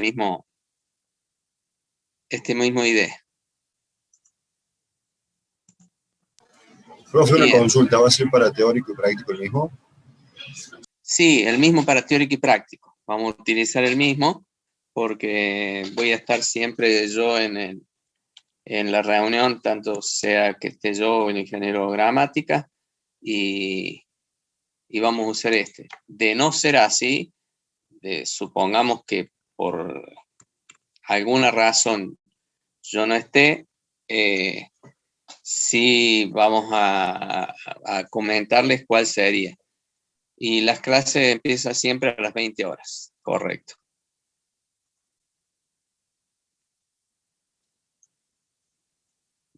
mismo, idea. Profe, una Bien. consulta, ¿va a ser para teórico y práctico el mismo? Sí, el mismo para teórico y práctico. Vamos a utilizar el mismo porque voy a estar siempre yo en la reunión, tanto sea que esté yo o el ingeniero gramática, y vamos a usar este. De no ser así, supongamos que por alguna razón yo no esté, sí vamos a comentarles cuál sería. Y las clases empiezan siempre a las 20 horas, correcto.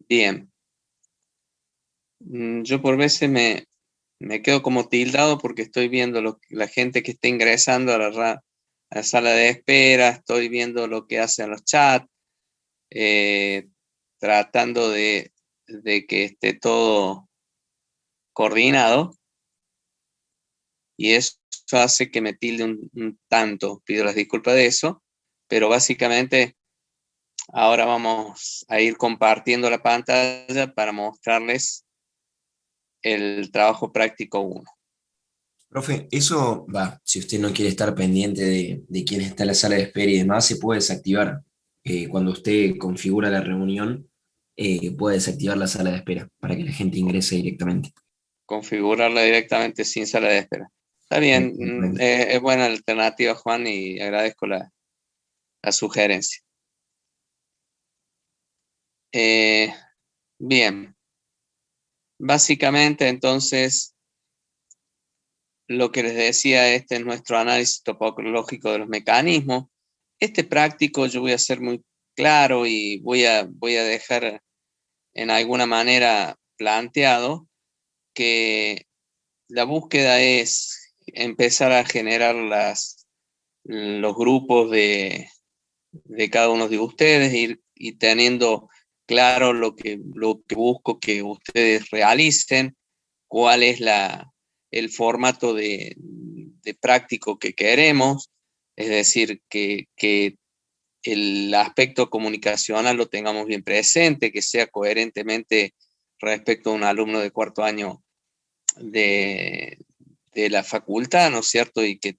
Bien. Yo por veces me quedo como tildado porque estoy viendo la gente que está ingresando a la sala de espera, estoy viendo lo que hacen los chats, tratando de que esté todo coordinado, y eso hace que me tilde un tanto. Pido las disculpas de eso, pero básicamente ahora vamos a ir compartiendo la pantalla para mostrarles el trabajo práctico 1. Profe, eso va, si usted no quiere estar pendiente de quién está en la sala de espera y demás, se puede desactivar. Cuando usted configura la reunión, puede desactivar la sala de espera para que la gente ingrese directamente. Configurarla directamente sin sala de espera. Está bien, Exactamente. es buena alternativa, Juan, y agradezco la sugerencia. Bien, básicamente entonces lo que les decía, este es nuestro análisis topológico de los mecanismos. Este práctico yo voy a ser muy claro y voy a dejar en alguna manera planteado que la búsqueda es empezar a generar los grupos de cada uno de ustedes, y teniendo claro lo que busco que ustedes realicen, cuál es el formato de práctico que queremos, es decir, que el aspecto comunicacional lo tengamos bien presente, que sea coherentemente respecto a un alumno de cuarto año de la facultad, ¿no es cierto? Y que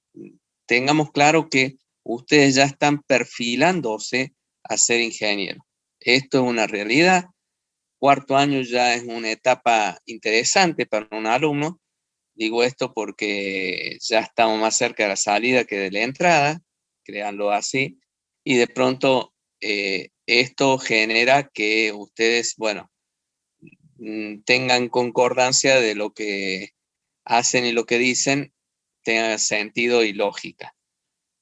tengamos claro que ustedes ya están perfilándose a ser ingeniero. Esto es una realidad. Cuarto año ya es una etapa interesante para un alumno. Digo esto porque ya estamos más cerca de la salida que de la entrada, créanlo así, y de pronto esto genera que ustedes, bueno, tengan concordancia de lo que hacen y lo que dicen, tenga sentido y lógica.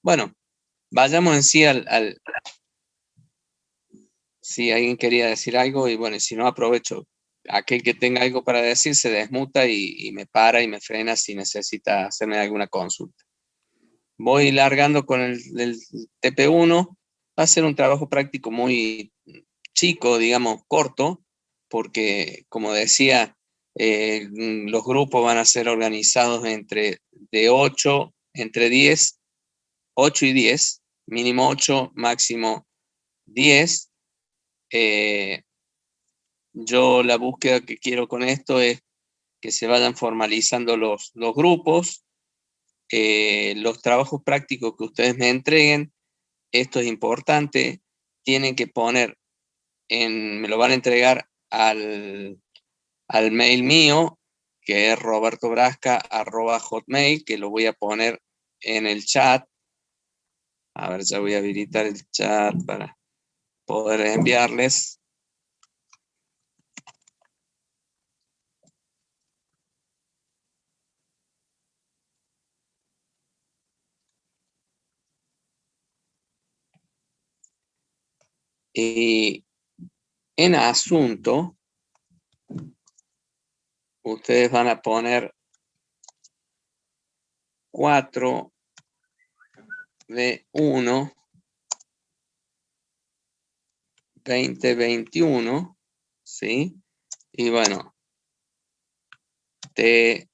Bueno, vayamos en sí si alguien quería decir algo, y bueno, si no, aprovecho. Aquel que tenga algo para decir se desmuta y me para y me frena si necesita hacerme alguna consulta. Voy largando con el TP1. Va a ser un trabajo práctico muy chico, digamos, corto, porque, como decía, los grupos van a ser organizados entre 8 y 10, mínimo 8, máximo 10. Yo la búsqueda que quiero con esto es que se vayan formalizando los grupos, los trabajos prácticos que ustedes me entreguen. Esto es importante, tienen que poner me lo van a entregar al mail mío, que es robertobrasca@hotmail, que lo voy a poner en el chat. A ver, ya voy a habilitar el chat para poder enviarles. Y en asunto, ustedes van a poner 4 de 1 2021, ¿sí? Y bueno, de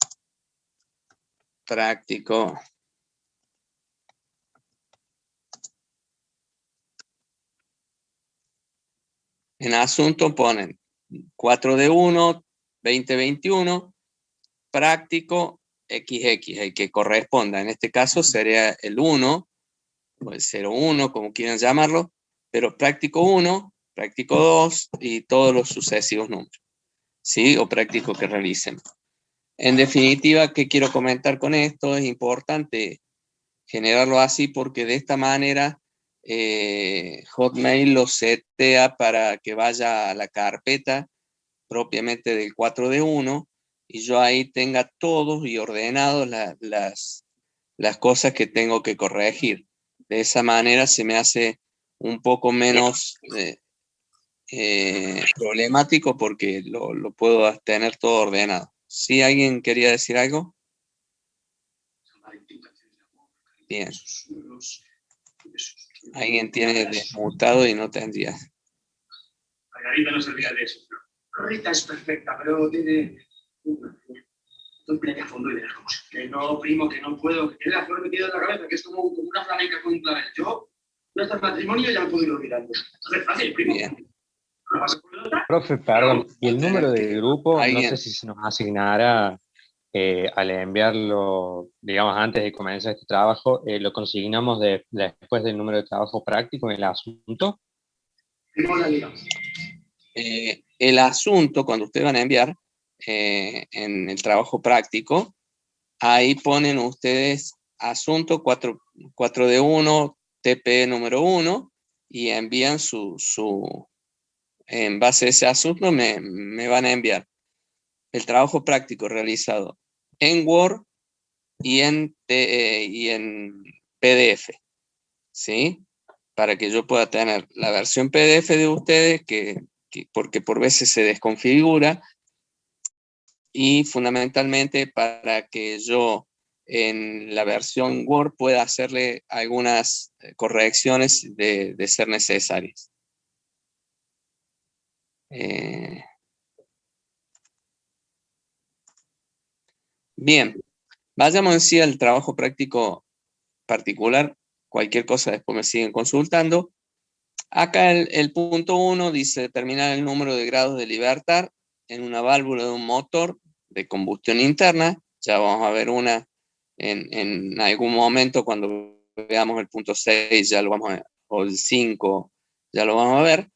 práctico En asunto ponen 4D1, 2021, práctico XX, el que corresponda. En este caso sería el 1, o el 01, como quieran llamarlo, pero práctico 1, práctico 2 y todos los sucesivos números, ¿sí? O práctico que realicen. En definitiva, ¿qué quiero comentar con esto? Es importante generarlo así porque de esta manera Hotmail lo setea para que vaya a la carpeta propiamente del 4D1 y yo ahí tenga todos y ordenados las cosas que tengo que corregir. De esa manera se me hace un poco menos problemático porque lo puedo tener todo ordenado. ¿Sí alguien quería decir algo? Bien. Alguien tiene desmutado y no tendría. Margarita no se olvida de eso. Margarita es perfecta, pero tiene un pleno a fondo y verás cómo se. Que no, primo, que no puedo, que tiene la flor metida en la cabeza, que es como una flamenca con un clavel. Yo, no está el matrimonio, ya me puedo ir olvidando. Entonces, fácil, primo. Bien. Profe, perdón, y el número de grupo, no sé ¿Alguien? si se nos asignará al enviarlo, digamos, antes de comenzar este trabajo, lo consignamos después del número de trabajo práctico en el asunto. El asunto, cuando ustedes van a enviar en el trabajo práctico, ahí ponen ustedes asunto 4D1, TP número 1, y envían en base a ese asunto me van a enviar el trabajo práctico realizado en Word y en PDF, ¿sí? Para que yo pueda tener la versión PDF de ustedes, porque por veces se desconfigura, y fundamentalmente para que yo en la versión Word pueda hacerle algunas correcciones de ser necesarias. Bien, vayamos en sí al trabajo práctico particular. Cualquier cosa después me siguen consultando. Acá el punto 1 dice determinar el número de grados de libertad en una válvula de un motor de combustión interna. Ya vamos a ver una en algún momento cuando veamos el punto 6, ya lo vamos a ver, o el 5, ya lo vamos a ver.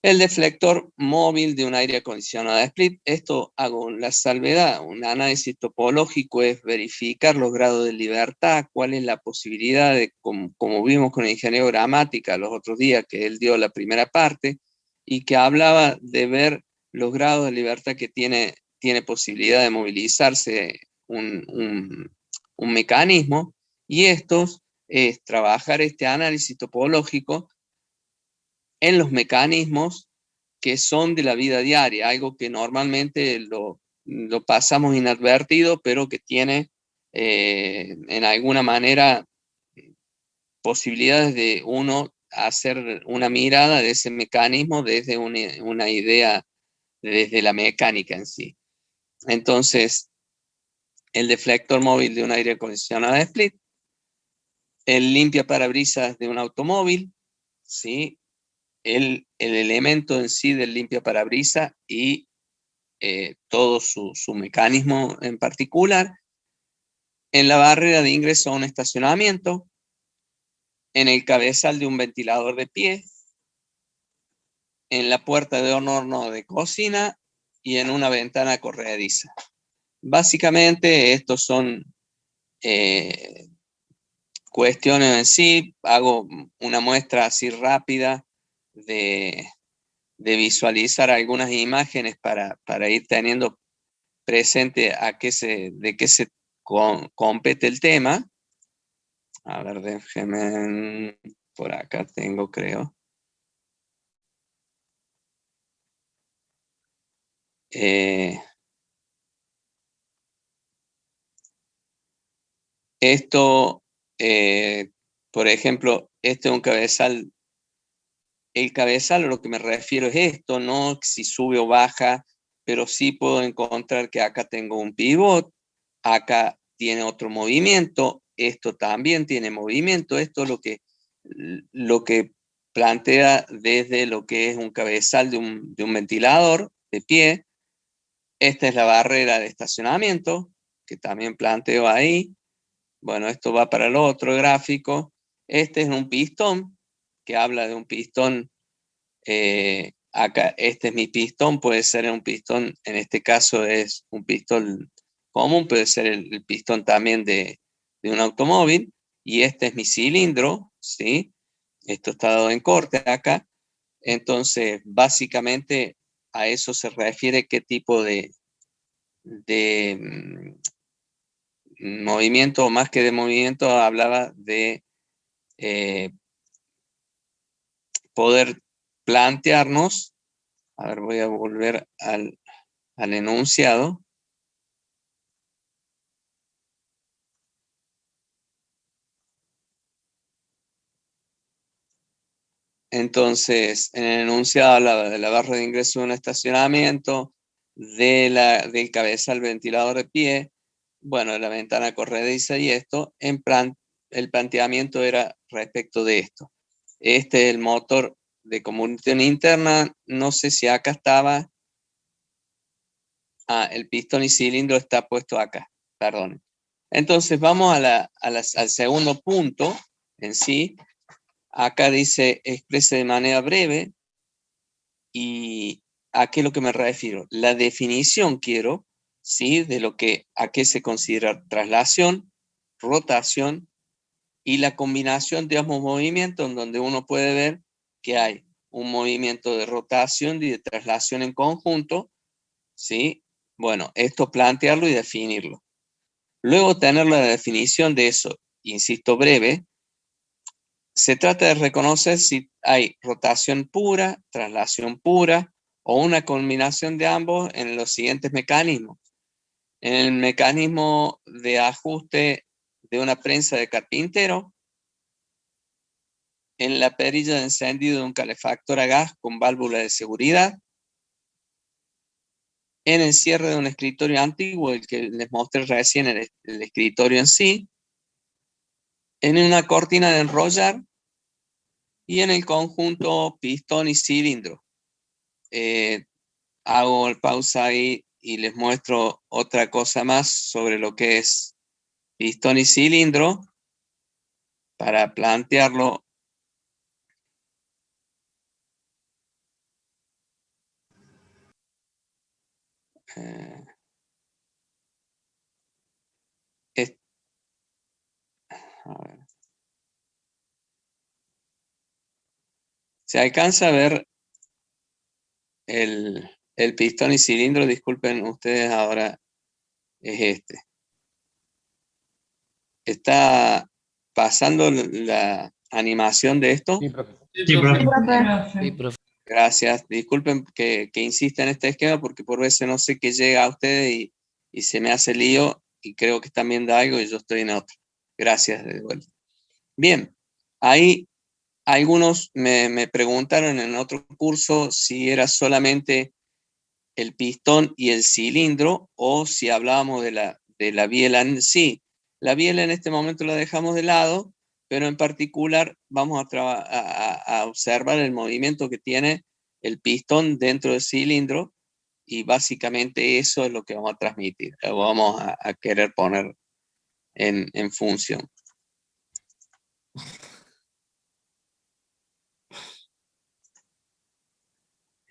El deflector móvil de un aire acondicionado de split. Esto hago la salvedad. Un análisis topológico es verificar los grados de libertad, cuál es la posibilidad de, como vimos con el ingeniero gramática los otros días, que él dio la primera parte, y que hablaba de ver los grados de libertad que tiene posibilidad de movilizarse un mecanismo, y estos es trabajar este análisis topológico en los mecanismos que son de la vida diaria, algo que normalmente lo pasamos inadvertido, pero que tiene en alguna manera posibilidades de uno hacer una mirada de ese mecanismo desde una idea, desde la mecánica en sí. Entonces, el deflector móvil de un aire acondicionado de split, el limpia parabrisas de un automóvil, ¿sí? El elemento en sí del limpia parabrisas y todo su mecanismo en particular, en la barrera de ingreso a un estacionamiento, en el cabezal de un ventilador de pie, en la puerta de un horno de cocina y en una ventana corrediza. Básicamente estos son cuestiones en sí. Hago una muestra así rápida de visualizar algunas imágenes para ir teniendo presente de qué se compete el tema. A ver, déjeme, por acá tengo, creo. Esto, por ejemplo, este es un cabezal. El cabezal, a lo que me refiero es esto, no si sube o baja, pero sí puedo encontrar que acá tengo un pivot, acá tiene otro movimiento, esto también tiene movimiento. Esto es lo que plantea desde lo que es un cabezal de un ventilador de pie. Esta es la barrera de estacionamiento, que también planteo ahí. Bueno, esto va para el otro gráfico. Este es un pistón, que habla de un pistón. Acá, este es mi pistón, puede ser un pistón, en este caso es un pistón común, puede ser el pistón también de un automóvil. Y este es mi cilindro, ¿sí? Esto está dado en corte acá. Entonces, básicamente a eso se refiere qué tipo de movimiento, más que de movimiento, hablaba de poder plantearnos. A ver, voy a volver al enunciado. Entonces, en el enunciado hablaba de la barra de ingreso de un estacionamiento, del cabezal ventilador de pie, bueno, de la ventana corrediza y esto. El planteamiento era respecto de esto. Este es el motor de combustión interna. No sé si acá estaba. El pistón y cilindro está puesto acá, perdón. Entonces vamos al segundo punto en sí. Acá dice exprese de manera breve. ¿Y a qué es lo que me refiero? La definición quiero, ¿sí? De a qué se considera traslación, rotación y la combinación de ambos movimientos, en donde uno puede ver que hay un movimiento de rotación y de traslación en conjunto, ¿sí? Bueno, esto plantearlo y definirlo. Luego tener la definición de eso, insisto, breve. Se trata de reconocer si hay rotación pura, traslación pura o una combinación de ambos en los siguientes mecanismos. En el mecanismo de ajuste de una prensa de carpintero, en la perilla de encendido de un calefactor a gas con válvula de seguridad, en el cierre de un escritorio antiguo, el que les mostré recién, el escritorio en sí, en una cortina de enrollar y en el conjunto pistón y cilindro. Hago pausa ahí y les muestro otra cosa más sobre lo que es pistón y cilindro para plantearlo. A ver. Se alcanza a ver el pistón y cilindro, disculpen ustedes, ahora es este. ¿Está pasando la animación de esto? Sí, profe. Sí, profe. Sí, profe. Gracias. Disculpen que insista en este esquema porque por veces no sé qué llega a ustedes y se me hace lío y creo que están viendo algo y yo estoy en otro. Gracias de vuelta. Bien, ahí algunos me preguntaron en otro curso si era solamente el pistón y el cilindro o si hablábamos de la biela en sí. La biela en este momento la dejamos de lado, pero en particular vamos a observar el movimiento que tiene el pistón dentro del cilindro y básicamente eso es lo que vamos a transmitir, o vamos a querer poner en función.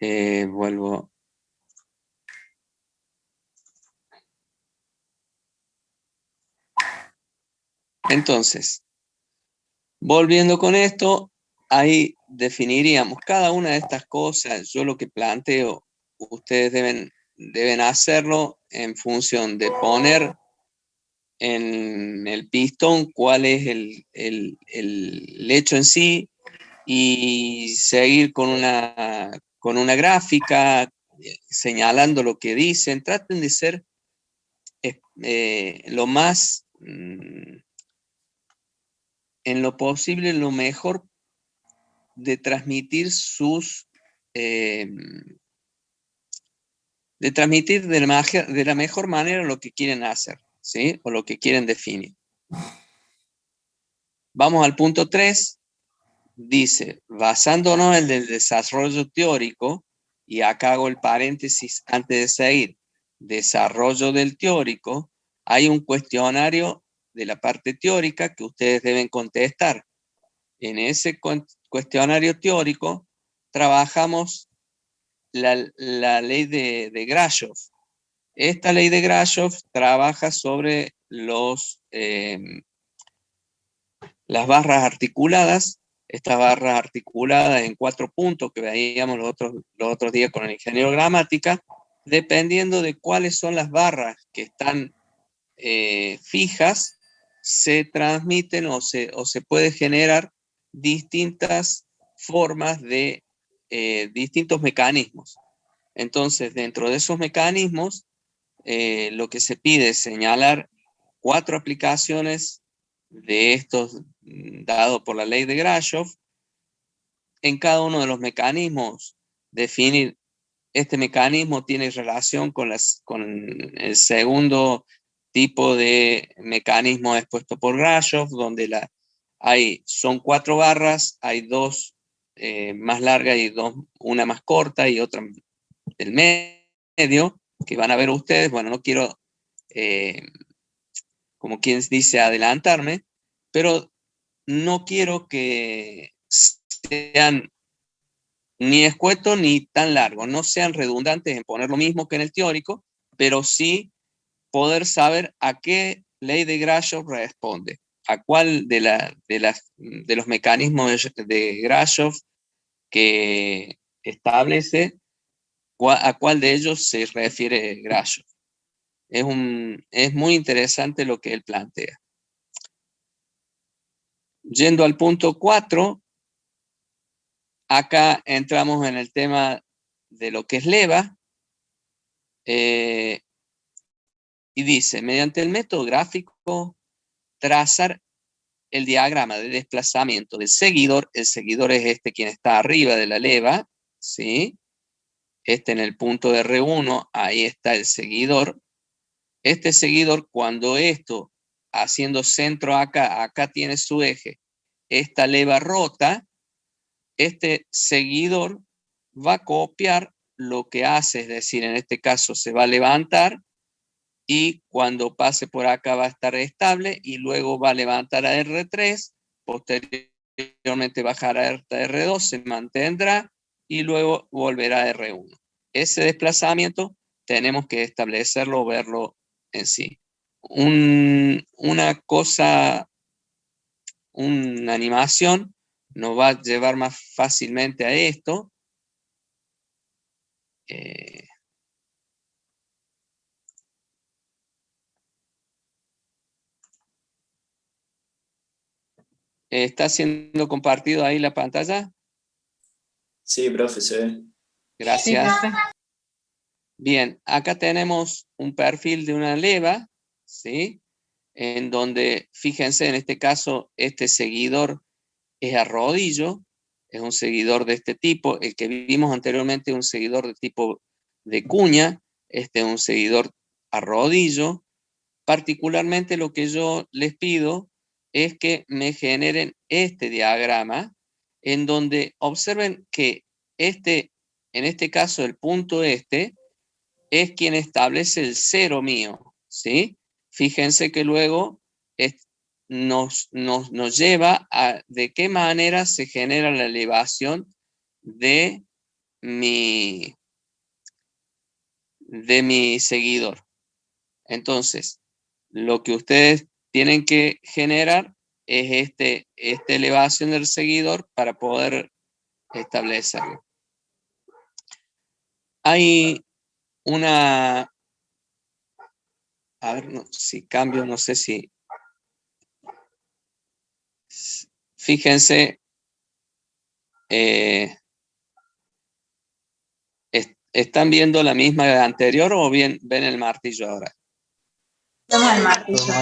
Vuelvo. Entonces, volviendo con esto, ahí definiríamos cada una de estas cosas. Yo lo que planteo, ustedes deben hacerlo en función de poner en el pistón cuál es el hecho en sí y seguir con una gráfica señalando lo que dicen. Traten de ser lo más, en lo posible, lo mejor de transmitir de la mejor manera lo que quieren hacer, ¿sí? O lo que quieren definir. Vamos al punto 3. dice, basándonos en el desarrollo teórico, y acá hago el paréntesis antes de seguir, desarrollo del teórico, hay un cuestionario de la parte teórica que ustedes deben contestar. En ese cuestionario teórico trabajamos la ley de Grashov. Esta ley de Grashov trabaja sobre las barras articuladas. Estas barras articuladas en 4 puntos que veíamos los otros días con el ingeniero gramática, dependiendo de cuáles son las barras que están fijas, se transmiten o se puede generar distintas formas de distintos mecanismos. Entonces, dentro de esos mecanismos, lo que se pide es señalar 4 aplicaciones de estos dados por la ley de Grashov. En cada uno de los mecanismos, definir este mecanismo tiene relación con el segundo tipo de mecanismo expuesto por Grashov, donde son 4 barras, hay 2 más largas y una más corta y otra del medio, que van a ver ustedes. Bueno, no quiero, como quien dice, adelantarme, pero no quiero que sean ni escuetos ni tan largos, no sean redundantes en poner lo mismo que en el teórico, pero sí poder saber a qué ley de Grashov responde, a cuál de los mecanismos de Grashov que establece, a cuál de ellos se refiere Grashov. Es muy interesante lo que él plantea. Yendo al punto 4, acá entramos en el tema de lo que es leva, y dice, mediante el método gráfico, trazar el diagrama de desplazamiento del seguidor. El seguidor es este quien está arriba de la leva, ¿sí? En el punto de R1, ahí está el seguidor. Este seguidor, cuando esto, haciendo centro acá tiene su eje, esta leva rota, este seguidor va a copiar lo que hace, es decir, en este caso se va a levantar y cuando pase por acá va a estar estable y luego va a levantar a R3, posteriormente bajará a R2, se mantendrá y luego volverá a R1. Ese desplazamiento tenemos que establecerlo, verlo en sí. Una animación nos va a llevar más fácilmente a esto. ¿Está siendo compartido ahí la pantalla? Sí, profe, se ve. Gracias. Sí, Bien, acá tenemos un perfil de una leva, ¿sí? En donde, fíjense, en este caso, este seguidor es a rodillo, es un seguidor de este tipo. El que vimos anteriormente es un seguidor de tipo de cuña, este es un seguidor a rodillo. Particularmente lo que yo les pido es que me generen este diagrama en donde observen que en este caso el punto es quien establece el cero mío, ¿sí? Fíjense que luego nos lleva a de qué manera se genera la elevación de mi seguidor. Entonces, lo que ustedes tienen que generar es esta elevación del seguidor para poder establecerlo. Hay a ver, si cambio, no sé si, fíjense, ¿están viendo la misma anterior o bien ven el martillo ahora? Vamos al martillo.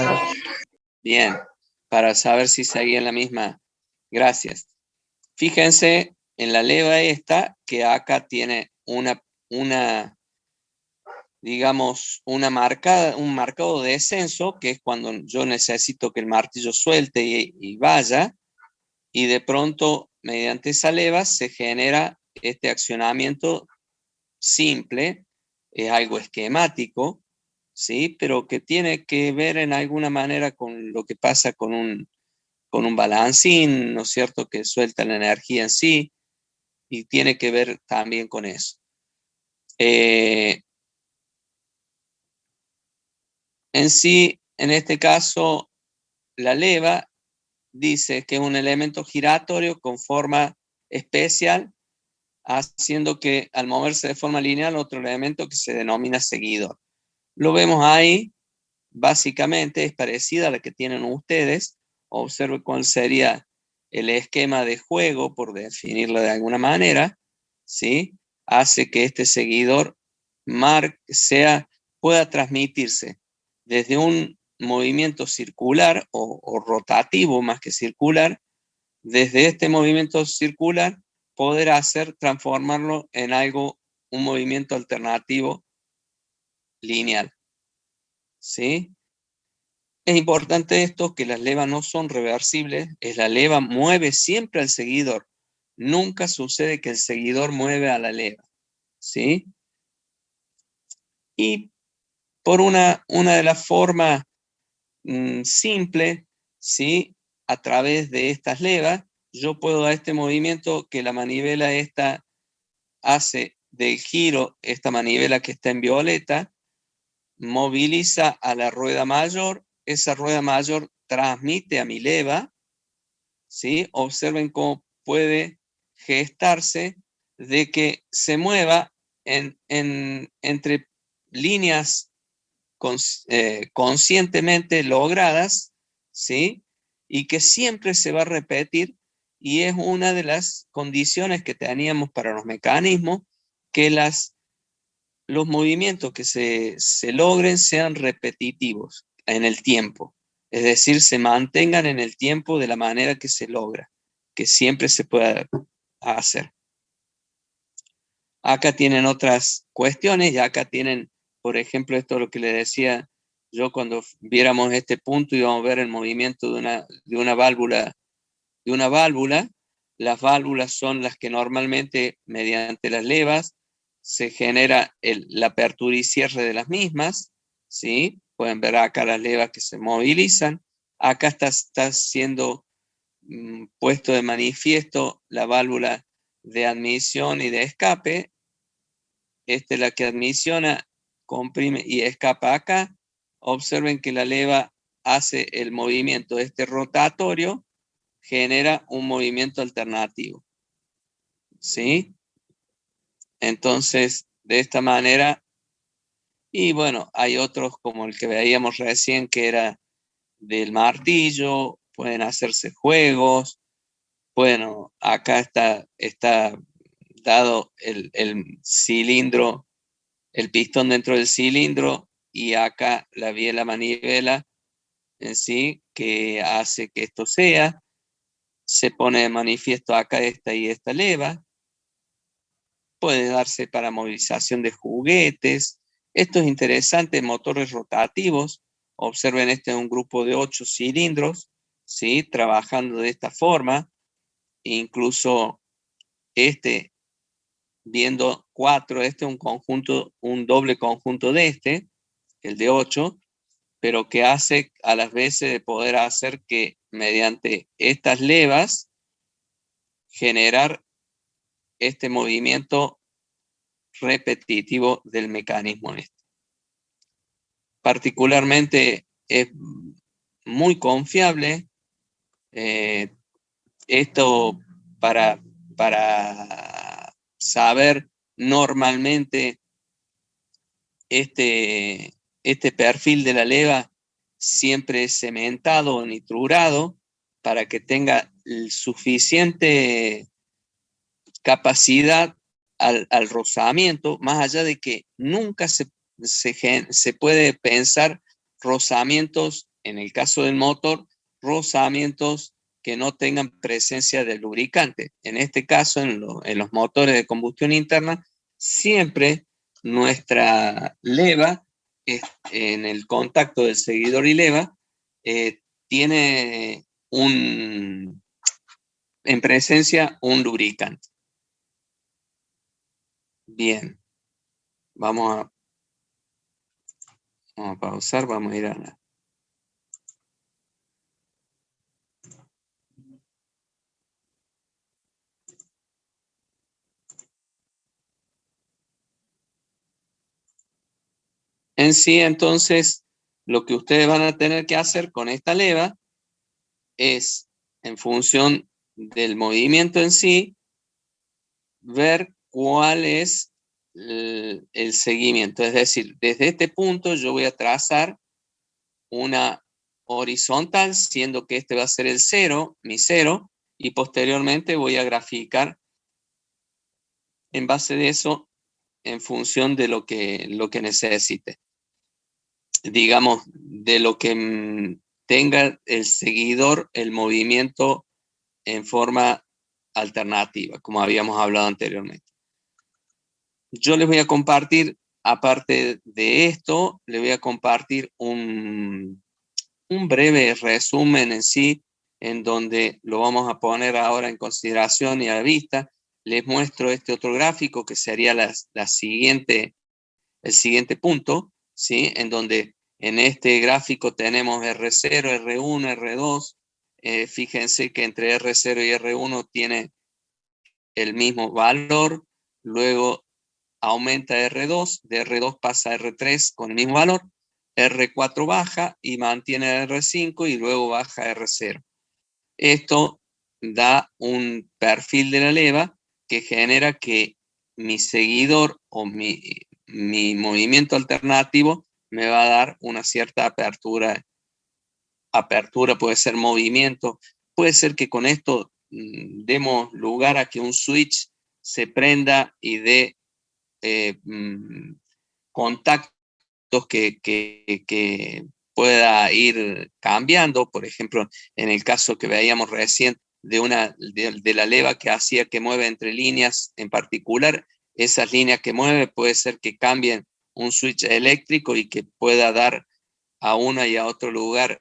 Bien, para saber si seguían la misma. Gracias. Fíjense en la leva esta, que acá tiene digamos, un marcado de descenso, que es cuando yo necesito que el martillo suelte y vaya, y de pronto mediante esa leva se genera este accionamiento simple, es algo esquemático, ¿sí? Pero que tiene que ver en alguna manera con lo que pasa con un balancín, ¿no es cierto?, que suelta la energía en sí, y tiene que ver también con eso. En sí, en este caso, la leva dice que es un elemento giratorio con forma especial, haciendo que al moverse de forma lineal otro elemento que se denomina seguidor. Lo vemos ahí, básicamente es parecida a la que tienen ustedes. Observe cuál sería el esquema de juego, por definirlo de alguna manera, ¿sí? Hace que este seguidor pueda transmitirse desde un movimiento circular o rotativo más que circular, desde este movimiento circular poder transformarlo en un movimiento alternativo lineal, ¿sí? Es importante esto, que las levas no son reversibles, la leva mueve siempre al seguidor, nunca sucede que el seguidor mueve a la leva, ¿sí? Y por una de las formas simple, ¿sí? A través de estas levas, yo puedo dar este movimiento que la manivela esta hace del giro, esta manivela que está en violeta, moviliza a la rueda mayor, esa rueda mayor transmite a mi leva, ¿sí? Observen cómo puede gestarse de que se mueva entre líneas conscientemente logradas, ¿sí? Y que siempre se va a repetir, y es una de las condiciones que teníamos para los mecanismos, que los movimientos que se logren sean repetitivos en el tiempo, es decir, se mantengan en el tiempo de la manera que se logra, que siempre se pueda hacer. Acá tienen otras cuestiones, y acá tienen, por ejemplo, esto es lo que le decía yo, cuando viéramos este punto íbamos a ver el movimiento de una válvula. Las válvulas son las que normalmente, mediante las levas, se genera la apertura y cierre de las mismas, ¿sí? Pueden ver acá las levas que se movilizan. Acá está siendo puesto de manifiesto la válvula de admisión y de escape. Esta es la que admisiona, comprime y escapa acá. Observen que la leva hace el movimiento rotatorio, genera un movimiento alternativo, ¿sí? Entonces, de esta manera, y bueno, hay otros como el que veíamos recién, que era del martillo, pueden hacerse juegos. Bueno, acá está dado el cilindro, el pistón dentro del cilindro, y acá la biela manivela en sí, que hace que esto se pone de manifiesto acá esta y esta leva. Puede darse para movilización de juguetes. Esto es interesante, motores rotativos. Observen, este es un grupo de 8 cilindros, ¿sí? Trabajando de esta forma. Incluso viendo 4, este es un doble conjunto de el de 8, pero que hace a las veces de poder hacer que mediante estas levas generar este movimiento repetitivo del mecanismo. Particularmente es muy confiable esto para saber normalmente este perfil de la leva siempre es cementado o nitrurado para que tenga suficiente capacidad al rozamiento, más allá de que nunca se puede pensar rozamientos, en el caso del motor, rozamientos que no tengan presencia de lubricante. En este caso, en los motores de combustión interna, siempre nuestra leva, en el contacto del seguidor y leva, tiene en presencia un lubricante. Bien, vamos a pausar, vamos a ir a la... En sí, entonces, lo que ustedes van a tener que hacer con esta leva es, en función del movimiento en sí, ver cuál es el seguimiento. Es decir, desde este punto yo voy a trazar una horizontal, siendo que este va a ser el 0, mi 0, y posteriormente voy a graficar en base de eso en función de lo que necesite. Digamos, de lo que tenga el seguidor, el movimiento en forma alternativa, como habíamos hablado anteriormente. Yo les voy a compartir, aparte de esto, les voy a compartir un breve resumen en sí, en donde lo vamos a poner ahora en consideración y a la vista. Les muestro este otro gráfico que sería el siguiente punto, ¿sí? En donde en este gráfico tenemos R0, R1, R2. Fíjense que entre R0 y R1 tiene el mismo valor, luego aumenta R2, de R2 pasa a R3 con el mismo valor, R4 baja y mantiene R5 y luego baja a R0. Esto da un perfil de la leva que genera que mi seguidor o mi movimiento alternativo me va a dar una cierta apertura. Apertura puede ser movimiento, puede ser que con esto demos lugar a que un switch se prenda y dé contactos que pueda ir cambiando. Por ejemplo, en el caso que veíamos recién de la leva que hacía que mueve entre líneas en particular, esas líneas que mueve puede ser que cambien un switch eléctrico y que pueda dar a uno y a otro lugar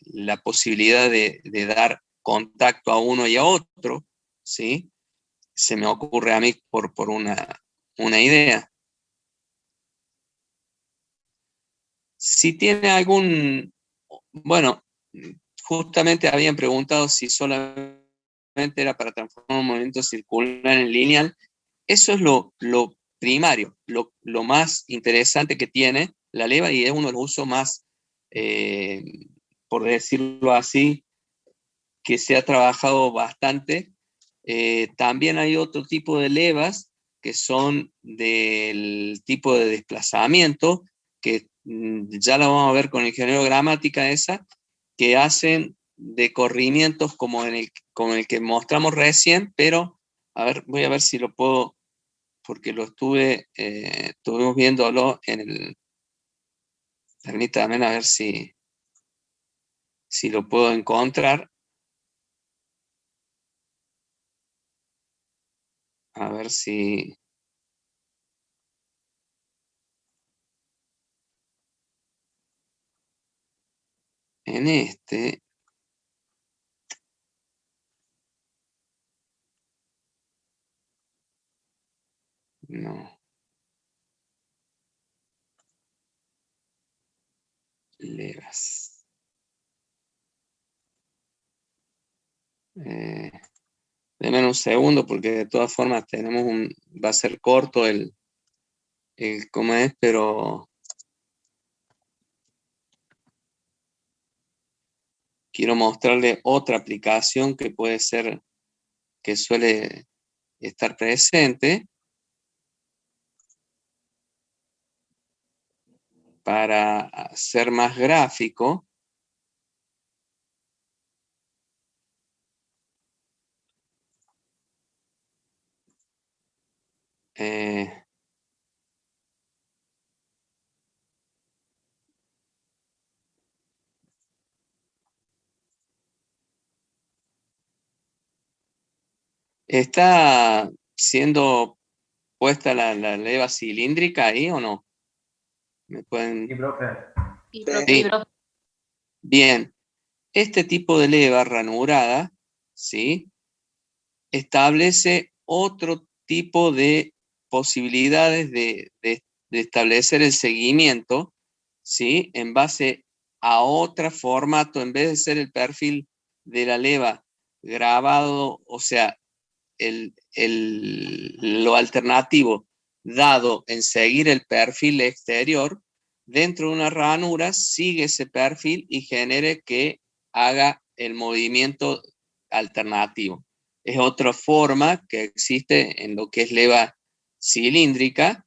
la posibilidad de dar contacto a uno y a otro, ¿sí? Se me ocurre a mí por una idea. Si tiene bueno, justamente habían preguntado si solamente era para transformar un movimiento circular en lineal. Eso es lo primario, lo más interesante que tiene la leva y es uno de los usos más, por decirlo así, que se ha trabajado bastante. También hay otro tipo de levas que son del tipo de desplazamiento, que ya la vamos a ver con ingeniero gramática esa, que hacen de corrimientos como con el que mostramos recién, pero a ver, voy a ver si lo puedo, porque lo estuvimos viéndolo en el... Permítanme a ver si lo puedo encontrar. A ver si... En este... No. Levas. Denme un segundo porque de todas formas va a ser corto el cómo es, pero quiero mostrarle otra aplicación que puede ser, que suele estar presente para ser más gráfico. ¿Está siendo puesta la leva cilíndrica ahí o no? ¿Me pueden...? Sí, profe. Sí. Bien. Este tipo de leva ranurada ¿sí? Establece otro tipo de posibilidades de establecer el seguimiento, ¿sí? En base a otro formato, en vez de ser el perfil de la leva grabado, o sea, lo alternativo dado en seguir el perfil exterior, dentro de una ranura sigue ese perfil y genere que haga el movimiento alternativo. Es otra forma que existe en lo que es leva cilíndrica,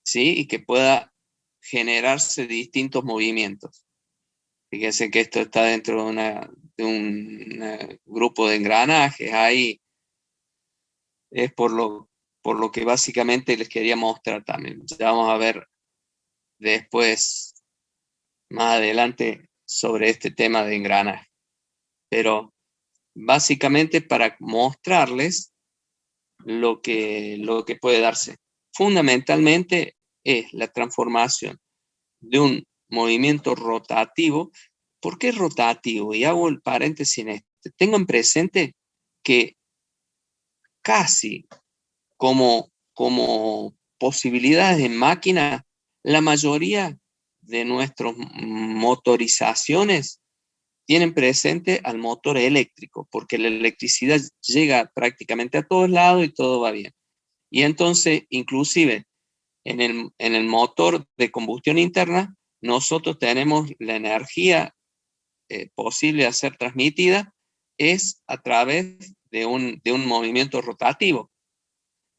¿sí? Y que pueda generarse distintos movimientos. Fíjense que esto está dentro de un grupo de engranajes. Ahí es por lo que básicamente les quería mostrar también. Ya vamos a ver después, más adelante, sobre este tema de engranaje. Pero básicamente para mostrarles lo que puede darse. Fundamentalmente es la transformación de un movimiento rotativo. ¿Por qué rotativo? Y hago el paréntesis en esto. Tengo en presente que casi como posibilidades en máquina, la mayoría de nuestras motorizaciones tienen presente al motor eléctrico, porque la electricidad llega prácticamente a todos lados y todo va bien. Y entonces, inclusive, en el motor de combustión interna, nosotros tenemos la energía posible a ser transmitida es a través de un movimiento rotativo.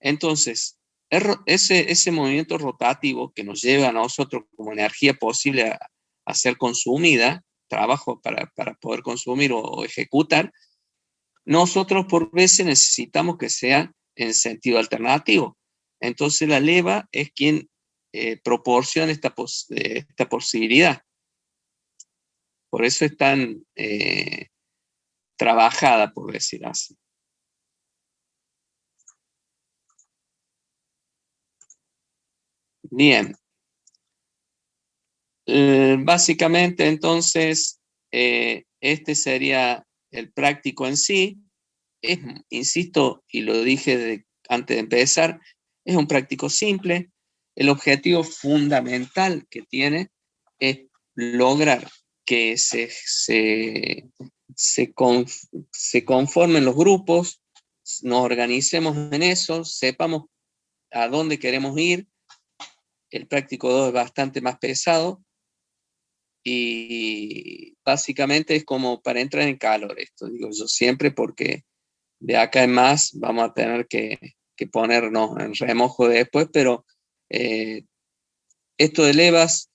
Entonces, ese movimiento rotativo que nos lleva a nosotros como energía posible a ser consumida, trabajo para poder consumir o ejecutar, nosotros por veces necesitamos que sea en sentido alternativo. Entonces la leva es quien proporciona esta posibilidad. Por eso es tan trabajada, por decir así. Bien. Básicamente, entonces, este sería el práctico en sí. Insisto, y lo dije antes de empezar, es un práctico simple. El objetivo fundamental que tiene es lograr que se conformen los grupos, nos organicemos en eso, sepamos a dónde queremos ir. El práctico 2 es bastante más pesado y básicamente es como para entrar en calor, esto digo yo siempre, porque de acá en más vamos a tener que ponernos en remojo después, pero esto de levas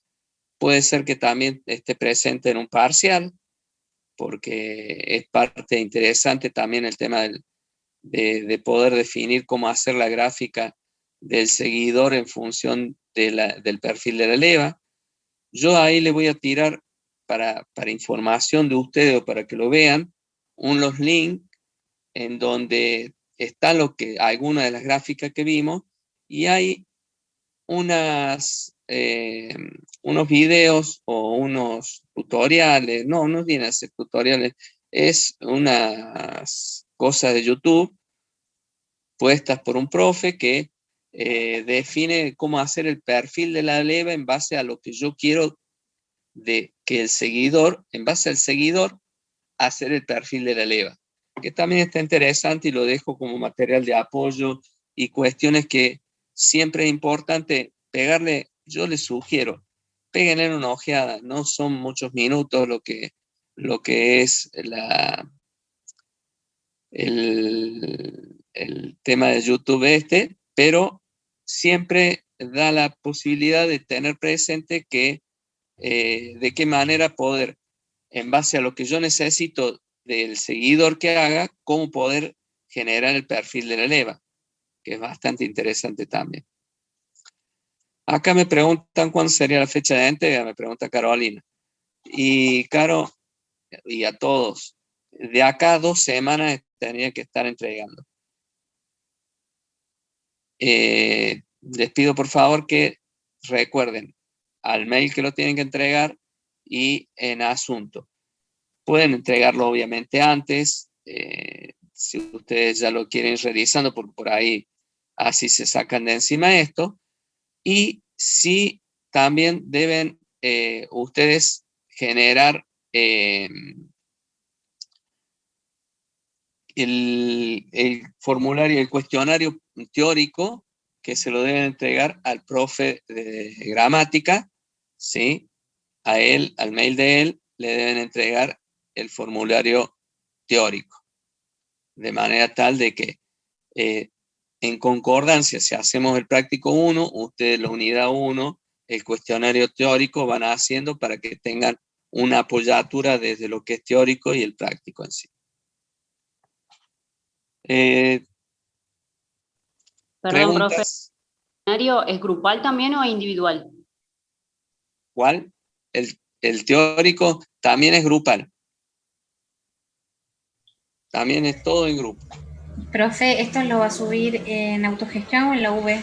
puede ser que también esté presente en un parcial, porque es parte interesante también el tema de poder definir cómo hacer la gráfica del seguidor en función del perfil de la leva. Yo ahí le voy a tirar para información de ustedes o para que lo vean, unos links en donde está algunas de las gráficas que vimos y hay unos videos o unos tutoriales, no vienen a ser tutoriales, es unas cosas de YouTube puestas por un profe que define cómo hacer el perfil de la leva en base a lo que yo quiero de que el seguidor, en base al seguidor, hacer el perfil de la leva, que también está interesante y lo dejo como material de apoyo y cuestiones que siempre es importante pegarle. Yo les sugiero, péguenle una ojeada, no son muchos minutos lo que es el tema de YouTube pero siempre da la posibilidad de tener presente que de qué manera poder, en base a lo que yo necesito del seguidor que haga, cómo poder generar el perfil de la leva, que es bastante interesante también. Acá me preguntan cuándo sería la fecha de entrega, me pregunta Carolina. Y Caro, y a todos, de acá a 2 semanas tenía que estar entregando. Les pido por favor que recuerden al mail que lo tienen que entregar y en asunto. Pueden entregarlo obviamente antes, si ustedes ya lo quieren ir realizando, por ahí así se sacan de encima esto. Y sí, también deben ustedes generar el formulario, el cuestionario teórico que se lo deben entregar al profe de gramática, ¿sí? A él, al mail de él, le deben entregar el formulario teórico, de manera tal de que en concordancia, si hacemos el práctico 1, ustedes la unidad 1, el cuestionario teórico van haciendo para que tengan una apoyatura desde lo que es teórico y el práctico en sí. Perdón, profe, Preguntas. ¿el escenario es grupal también o individual? ¿Cuál? El teórico también es grupal. También es todo en grupo. Profe, ¿esto lo va a subir en autogestión o en la V?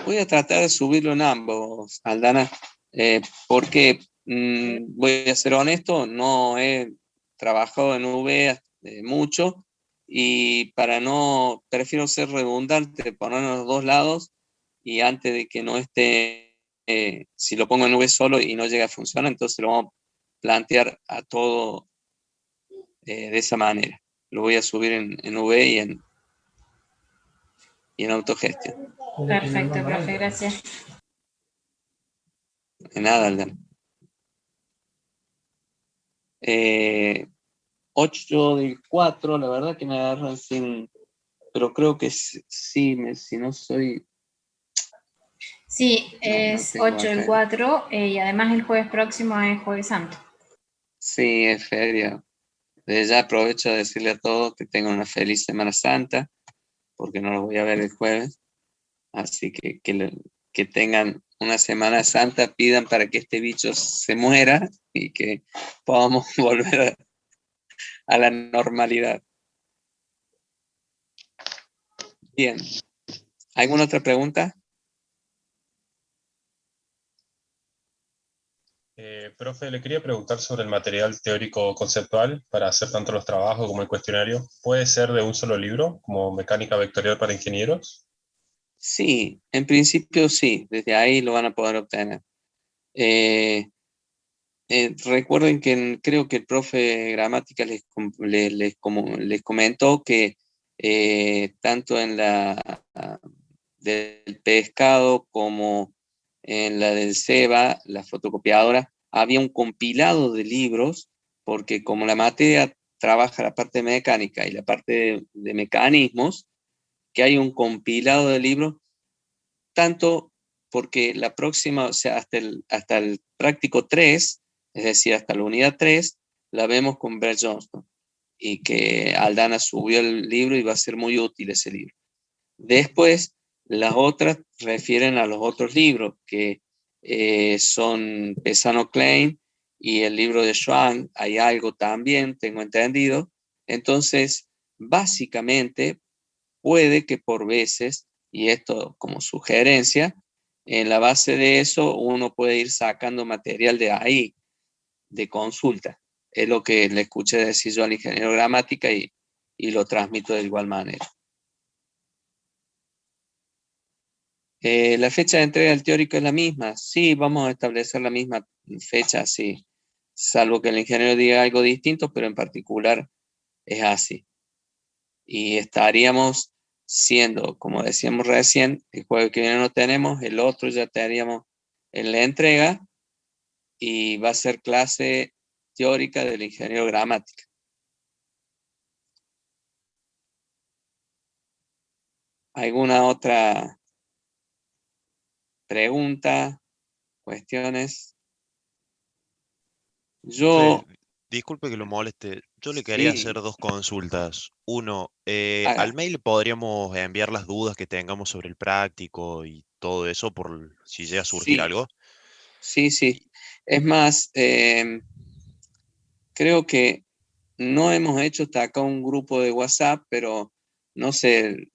Voy a tratar de subirlo en ambos, Aldana, porque voy a ser honesto, no he trabajado en V mucho y prefiero ser redundante, ponerlo en los dos lados y antes de que no esté, si lo pongo en V solo y no llega a funcionar, entonces lo vamos a plantear a todo de esa manera. Lo voy a subir en V y en autogestión. Perfecto, profe, gracias. De nada, Aldana. 8 del 4, la verdad que me agarran sin, pero creo que sí, si no soy... Sí, no es tengo 8 del acá. 4 y además el jueves próximo es Jueves Santo. Sí, es feria. Desde ya aprovecho de decirle a todos que tengan una feliz Semana Santa, porque no los voy a ver el jueves. Así que tengan una Semana Santa, pidan para que este bicho se muera y que podamos volver a la normalidad. Bien. ¿Alguna otra pregunta? Profe, le quería preguntar sobre el material teórico conceptual para hacer tanto los trabajos como el cuestionario. ¿Puede ser de un solo libro, como Mecánica Vectorial para Ingenieros? Sí, en principio sí, desde ahí lo van a poder obtener. Recuerden que creo que el profe de gramática les comentó que tanto en la del pescado como en la del SEBA, la fotocopiadora, había un compilado de libros, porque como la materia trabaja la parte mecánica y la parte de mecanismos, que hay un compilado de libros, tanto porque la próxima, o sea, hasta el práctico 3, es decir, hasta la unidad 3, la vemos con Bert Johnston, y que Aldana subió el libro y va a ser muy útil ese libro. Después, las otras refieren a los otros libros, que son Pesano Klein y el libro de Schwann, hay algo también, tengo entendido. Entonces, básicamente, puede que por veces, y esto como sugerencia, en la base de eso uno puede ir sacando material de ahí, de consulta. Es lo que le escuché decir yo al ingeniero de gramática y lo transmito de igual manera. La fecha de entrega del teórico es la misma. Sí, vamos a establecer la misma fecha, sí. Salvo que el ingeniero diga algo distinto, pero en particular es así. Y estaríamos siendo, como decíamos recién, el jueves que viene no tenemos, el otro ya estaríamos en la entrega y va a ser clase teórica del ingeniero gramática. ¿Alguna otra pregunta, cuestiones? Yo, Profe, disculpe que lo moleste. Yo le quería hacer sí, dos consultas. Uno, al haga. mail podríamos enviar las dudas que tengamos sobre el práctico y todo eso por si llega a surgir Sí, algo. sí, sí. Y- Es más, creo que no hemos hecho hasta acá un grupo de WhatsApp, pero no sé,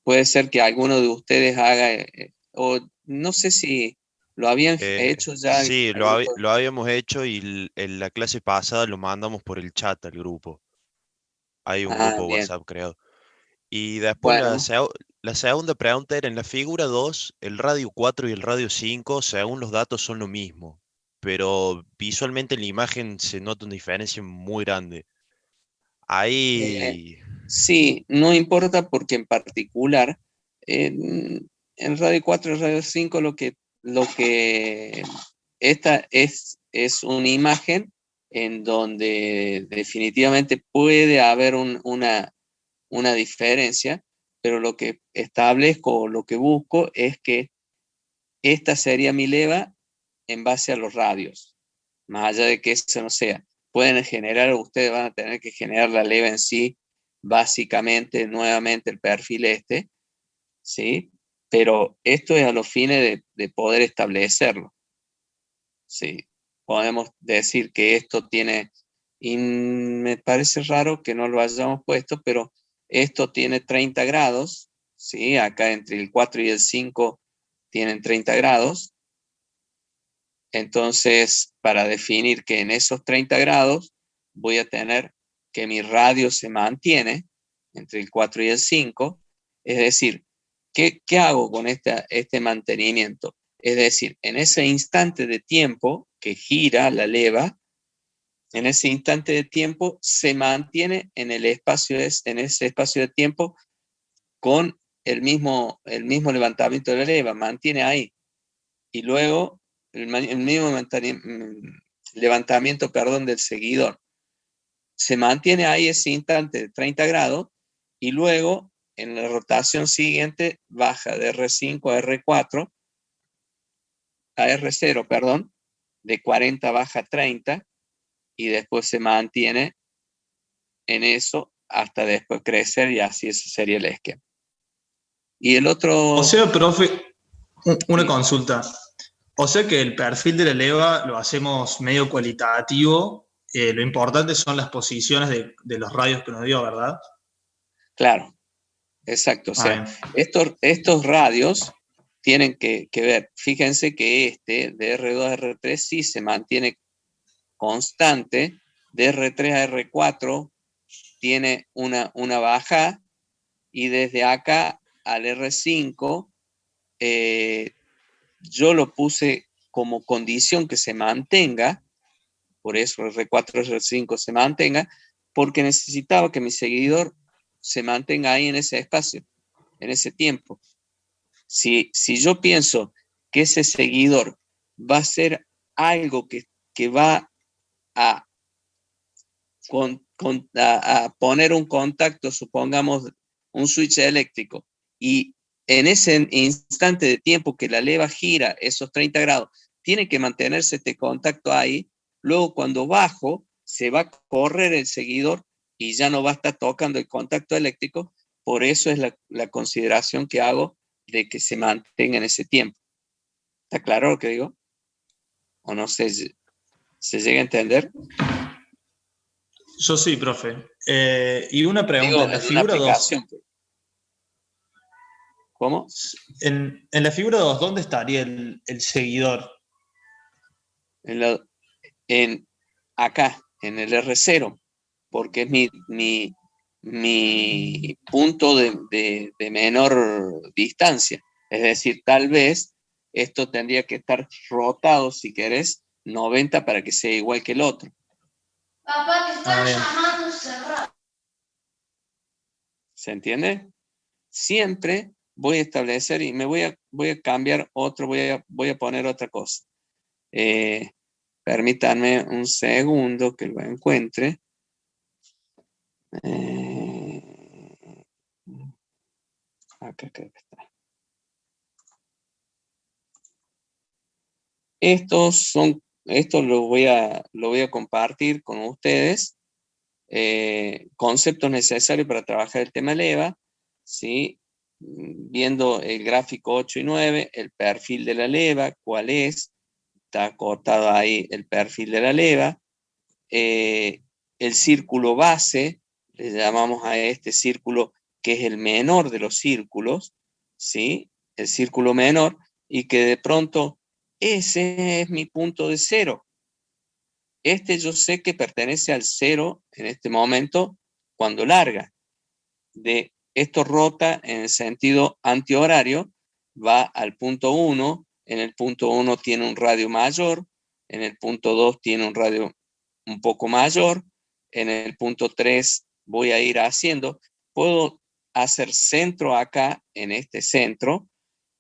puede ser que alguno de ustedes haga, o no sé si ¿Lo habían hecho ya? Sí, lo habíamos hecho y en la clase pasada lo mandamos por el chat al grupo. Hay un Ah, grupo bien. WhatsApp creado. Y después Bueno, la segunda pregunta era, en la figura 2 el radio 4 y el radio 5 según los datos, son lo mismo, pero visualmente en la imagen se nota una diferencia muy grande. eh, Ahí, sí, no importa porque en particular, en Radio 4 y Radio 5 lo que esta es una imagen en donde definitivamente puede haber una diferencia, pero lo que establezco o lo que busco es que esta sería mi leva en base a los radios, más allá de que eso no sea. Pueden generar, ustedes van a tener que generar la leva en sí, básicamente, nuevamente el perfil ¿sí? Pero esto es a los fines de poder establecerlo, ¿sí? Podemos decir que esto tiene, y me parece raro que no lo hayamos puesto, pero esto tiene 30 grados, ¿sí? Acá entre el 4 y el 5 tienen 30 grados. Entonces, para definir que en esos 30 grados voy a tener que mi radio se mantiene entre el 4 y el 5. Es decir, ¿qué hago con este mantenimiento? Es decir, en ese instante de tiempo que gira la leva, en ese instante de tiempo se mantiene en en ese espacio de tiempo con el mismo levantamiento de la leva, mantiene ahí. Y luego el mismo levantamiento, perdón, del seguidor. Se mantiene ahí ese instante de 30 grados y luego en la rotación siguiente baja de R5 a R4, a R0, perdón, de 40 baja a 30 y después se mantiene en eso hasta después crecer y así ese sería el esquema. Y el otro... O sea, profe, una consulta. O sea que el perfil de la leva lo hacemos medio cualitativo. Lo importante son las posiciones de los radios que nos dio, ¿verdad? Claro, exacto. O sea, estos radios tienen que ver. Fíjense que este de R2 a R3 sí se mantiene constante. De R3 a R4 tiene una baja y desde acá al R5 yo lo puse como condición que se mantenga, por eso R4, R5 se mantenga, porque necesitaba que mi seguidor se mantenga ahí en ese espacio, en ese tiempo. Si yo pienso que ese seguidor va a ser algo que va a poner un contacto, supongamos un switch eléctrico, y en ese instante de tiempo que la leva gira esos 30 grados, tiene que mantenerse este contacto ahí. Luego cuando bajo, se va a correr el seguidor y ya no va a estar tocando el contacto eléctrico. Por eso es la consideración que hago de que se mantenga en ese tiempo. ¿Está claro lo que digo? ¿O no se llega a entender? Yo sí, profe. Y una pregunta, Digo, en la en una figura 2. aplicación. ¿Cómo? En la figura 2, ¿dónde estaría el seguidor? Acá, en el R0, porque es mi punto de menor distancia. Es decir, tal vez esto tendría que estar rotado, si querés, 90 para que sea igual que el otro. Papá, te están llamando cerrado. ¿Se entiende? Siempre voy a establecer y me voy a cambiar otro, voy a poner otra cosa. Permítanme un segundo que lo encuentre. Acá está. Esto lo voy a compartir con ustedes. Conceptos necesarios para trabajar el tema leva, ¿sí? Viendo el gráfico 8 y 9, el perfil de la leva, cuál es, está acotado ahí el perfil de la leva, el círculo base, le llamamos a este círculo que es el menor de los círculos, ¿sí? El círculo menor, y que de pronto ese es mi punto de cero. Este yo sé que pertenece al cero en este momento cuando larga. Esto rota en el sentido antihorario, va al punto 1, en el punto 1 tiene un radio mayor, en el punto 2 tiene un radio un poco mayor, en el punto 3 voy a ir haciendo, puedo hacer centro acá en este centro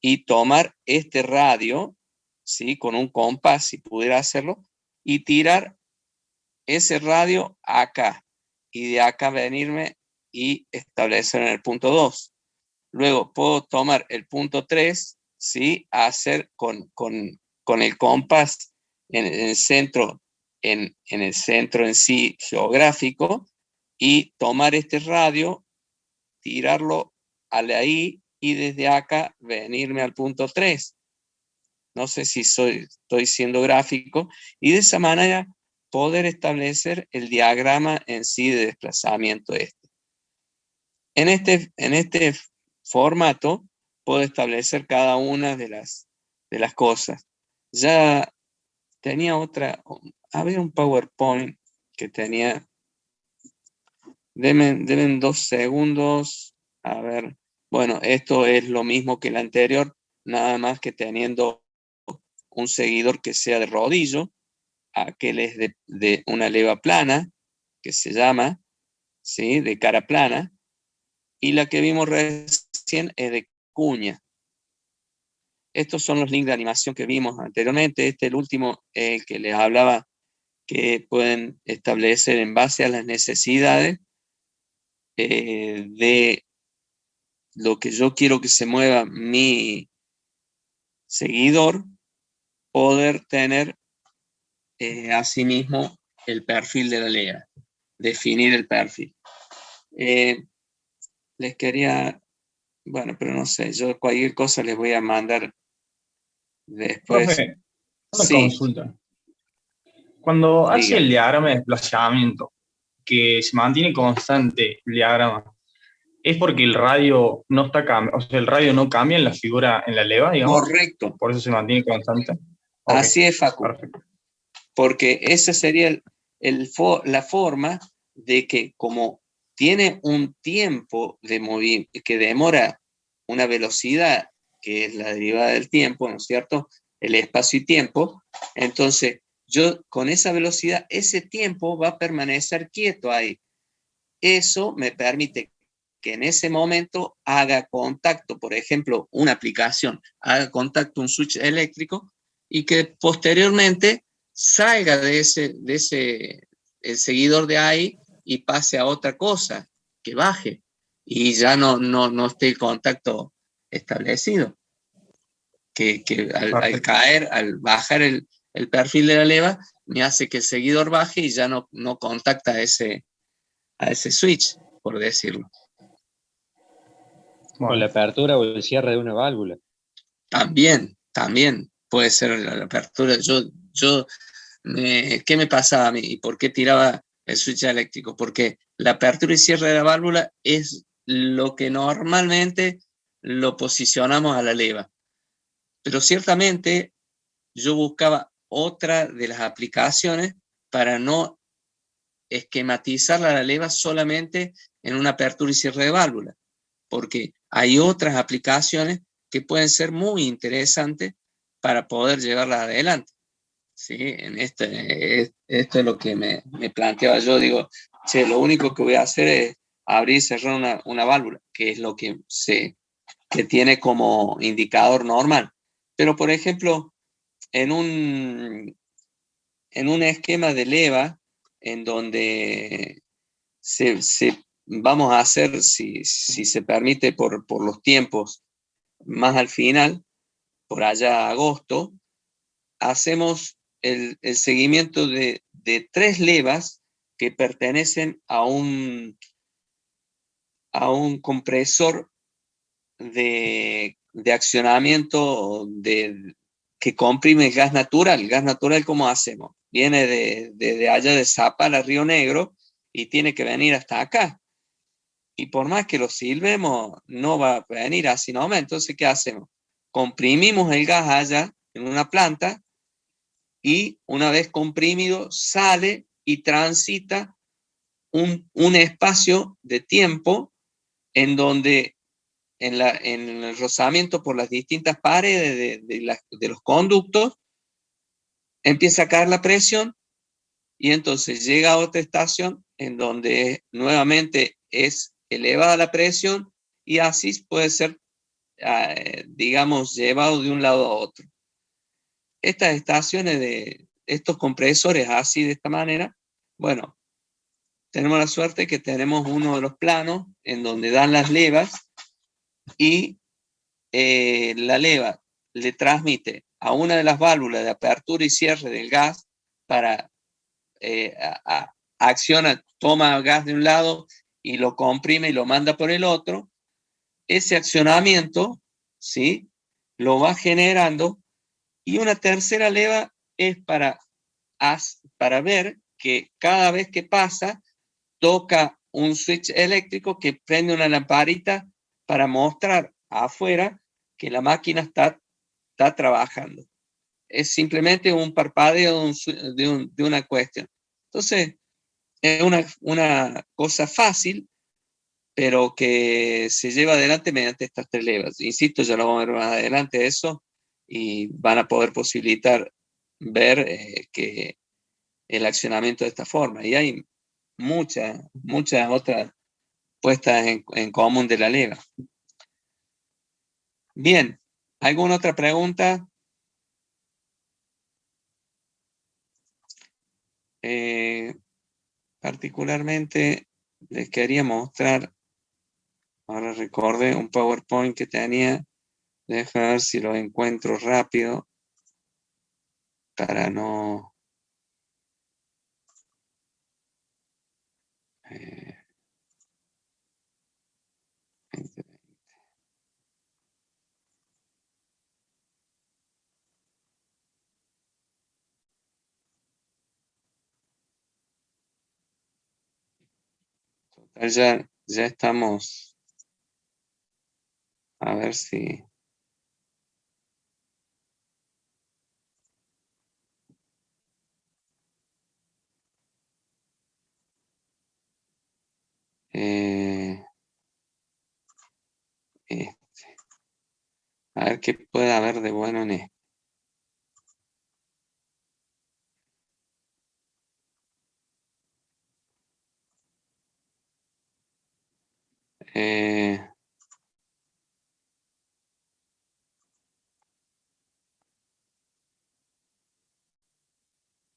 y tomar este radio, ¿sí? Con un compás, si pudiera hacerlo, y tirar ese radio acá, y de acá venirme y establecer en el punto 2. Luego puedo tomar el punto 3, ¿sí? Hacer con el compás en el centro, en el centro en sí geográfico, y tomar este radio, tirarlo ahí, y desde acá venirme al punto 3. No sé si estoy siendo gráfico, y de esa manera poder establecer el diagrama en sí de desplazamiento este. En este formato puedo establecer cada una de las cosas. Ya tenía había un PowerPoint que tenía. Deben 2 segundos. A ver, bueno, esto es lo mismo que el anterior, nada más que teniendo un seguidor que sea de rodillo, aquel es de una leva plana, que se llama, ¿sí? De cara plana, y la que vimos recién es de cuña. Estos son los links de animación que vimos anteriormente. Este, el último, que les hablaba, que pueden establecer en base a las necesidades de lo que yo quiero que se mueva mi seguidor, poder tener asimismo el perfil de la leva, definir el perfil. Les quería, bueno, pero no sé, yo cualquier cosa les voy a mandar después. Profe, una Sí. consulta. Cuando hace Diga. el diagrama de desplazamiento, que se mantiene constante el diagrama, ¿es porque el radio no está cambiando, o sea, el radio no cambia en la figura, en la leva, digamos? Correcto. Por eso se mantiene constante. Así es, Facu. Perfecto. Porque esa sería la forma de que, como tiene un tiempo de movimiento que demora una velocidad que es la derivada del tiempo, ¿no es cierto? El espacio y tiempo. Entonces, yo con esa velocidad, ese tiempo va a permanecer quieto ahí. Eso me permite que en ese momento haga contacto, por ejemplo, una aplicación, haga contacto un switch eléctrico, y que posteriormente salga de el seguidor de ahí y pase a otra cosa, que baje, y ya no esté el contacto establecido. Que al caer, al bajar el perfil de la leva, me hace que el seguidor baje y ya no contacta a ese switch, por decirlo. O la apertura o el cierre de una válvula. También puede ser la apertura. ¿Qué me pasaba a mí? ¿Y por qué tiraba el switch eléctrico? Porque la apertura y cierre de la válvula es lo que normalmente lo posicionamos a la leva. Pero ciertamente yo buscaba otra de las aplicaciones para no esquematizar la leva solamente en una apertura y cierre de válvula, porque hay otras aplicaciones que pueden ser muy interesantes para poder llevarlas adelante. ¿Sí? Esto es lo que me planteaba yo. Digo, lo único que voy a hacer es abrir y cerrar una válvula, que es lo que tiene como indicador normal. Pero, por ejemplo, en un esquema de leva, en donde vamos a hacer, si se permite por los tiempos, más al final, por allá agosto, hacemos el seguimiento de 3 levas que pertenecen a un compresor de accionamiento que comprime el gas natural. El gas natural, ¿cómo hacemos? Viene de allá de Zapala a Río Negro y tiene que venir hasta acá. Y por más que lo silbemos, no va a venir así nomás. Entonces, ¿qué hacemos? Comprimimos el gas allá en una planta, y una vez comprimido sale y transita un espacio de tiempo en donde en el rozamiento por las distintas paredes de los conductos empieza a caer la presión, y entonces llega a otra estación en donde nuevamente es elevada la presión, y así puede ser, digamos, llevado de un lado a otro. Estas estaciones de estos compresores así de esta manera, bueno, tenemos la suerte que tenemos uno de los planos en donde dan las levas, y la leva le transmite a una de las válvulas de apertura y cierre del gas para acciona, toma gas de un lado y lo comprime y lo manda por el otro. Ese accionamiento, ¿sí?, lo va generando, y una tercera leva es para ver que cada vez que pasa toca un switch eléctrico que prende una lamparita para mostrar afuera que la máquina está trabajando. Es simplemente un parpadeo de una cuestión. Entonces, es una cosa fácil, pero que se lleva adelante mediante estas tres levas. Insisto, ya lo vamos a ver más adelante eso, y van a poder posibilitar ver que el accionamiento de esta forma. Y hay muchas otras puestas en común de la leva. Bien, ¿alguna otra pregunta? Particularmente les quería mostrar, ahora recordé un PowerPoint que tenía, déjame ver si lo encuentro rápido para no... Ya estamos, a ver si... a ver qué puede haber de bueno en esto.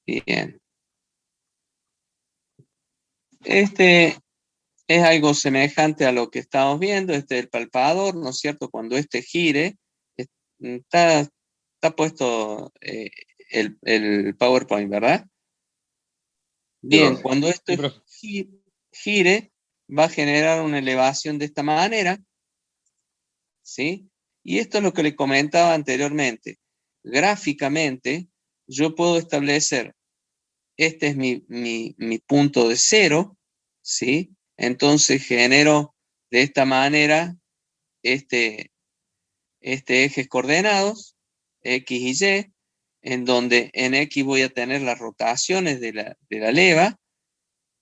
Bien. Este es algo semejante a lo que estamos viendo. Este es el palpador, ¿no es cierto? Cuando este gire, está puesto el PowerPoint, ¿verdad? Bien, cuando esto gire, va a generar una elevación de esta manera, ¿sí? Y esto es lo que le comentaba anteriormente. Gráficamente, yo puedo establecer, este es mi punto de cero, ¿sí? Entonces genero de esta manera este ejes coordenados, X y Y, en donde en X voy a tener las rotaciones de la leva,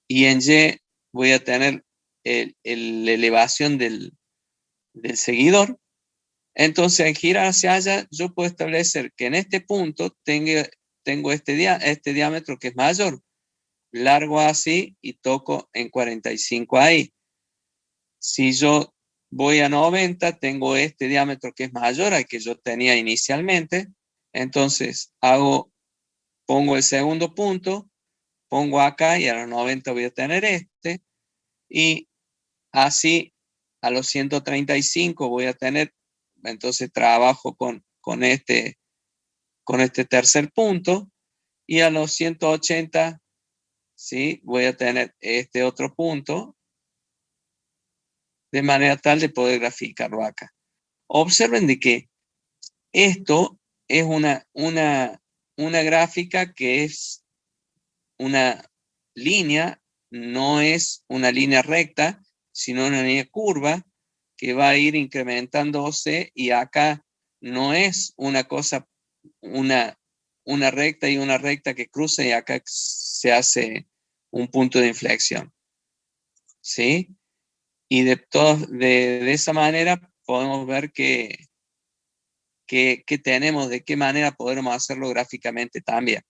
y en Y voy a tener la elevación del seguidor. Entonces, al girar hacia allá, yo puedo establecer que en este punto tengo este diámetro que es mayor. Largo así y toco en 45 ahí. Si yo voy a 90, tengo este diámetro que es mayor al que yo tenía inicialmente. Entonces, pongo el segundo punto, pongo acá, y a los 90 voy a tener este. Y así a los 135 voy a tener, entonces trabajo con este tercer punto, y a los 180, ¿sí?, voy a tener este otro punto, de manera tal de poder graficarlo acá. Observen de que esto es una gráfica que es una línea, no es una línea recta, sino una línea curva que va a ir incrementándose, y acá no es una cosa una recta y una recta que cruza, y acá se hace un punto de inflexión. ¿Sí? Y de esa manera podemos ver que tenemos, de qué manera podemos hacerlo gráficamente también.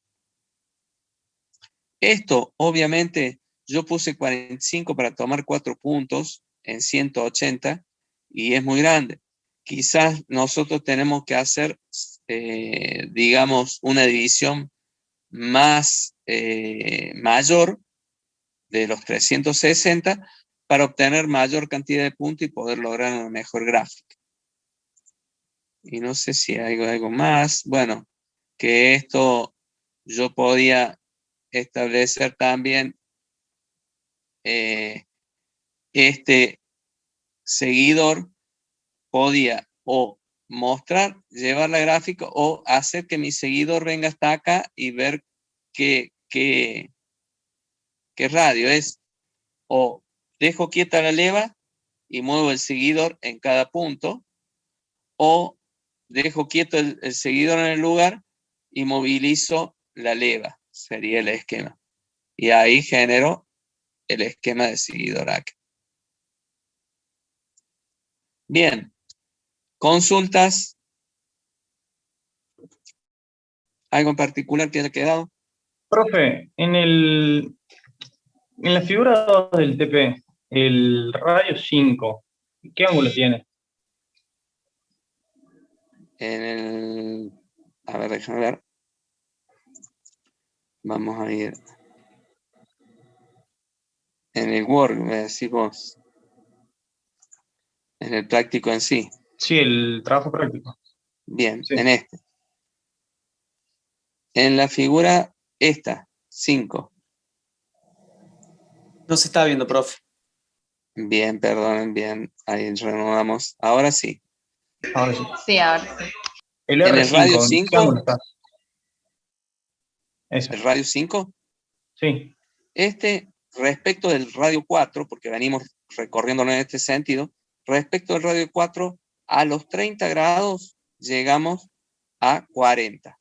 Esto, obviamente, yo puse 45 para tomar 4 puntos en 180 y es muy grande. Quizás nosotros tenemos que hacer, digamos, una división más mayor de los 360 para obtener mayor cantidad de puntos y poder lograr una mejor gráfica. Y no sé si hay algo más. Bueno, que esto yo podía establecer también este seguidor podía o mostrar, llevar la gráfica o hacer que mi seguidor venga hasta acá y ver qué radio es. O dejo quieta la leva y muevo el seguidor en cada punto, o dejo quieto el seguidor en el lugar y movilizo la leva, sería el esquema. Y ahí genero el esquema de seguidor acá. Bien, consultas. ¿Algo en particular que haya quedado? Profe, en la figura 2 del TP, el radio 5, ¿qué ángulo tiene? A ver, déjame ver. Vamos a ir en el Word, me decís vos. En el práctico en sí. Sí, el trabajo práctico. Bien, sí. En este. En la figura esta, 5. No se está viendo, profe. Bien, perdonen, bien. Ahí renovamos. Ahora sí. Ahora sí. Sí, ahora sí. El En R5, el radio ¿en 5. qué ángulo está? ¿El radio 5? Sí. Este, respecto del radio 4, porque venimos recorriéndolo en este sentido, respecto del radio 4, a los 30 grados llegamos a 40.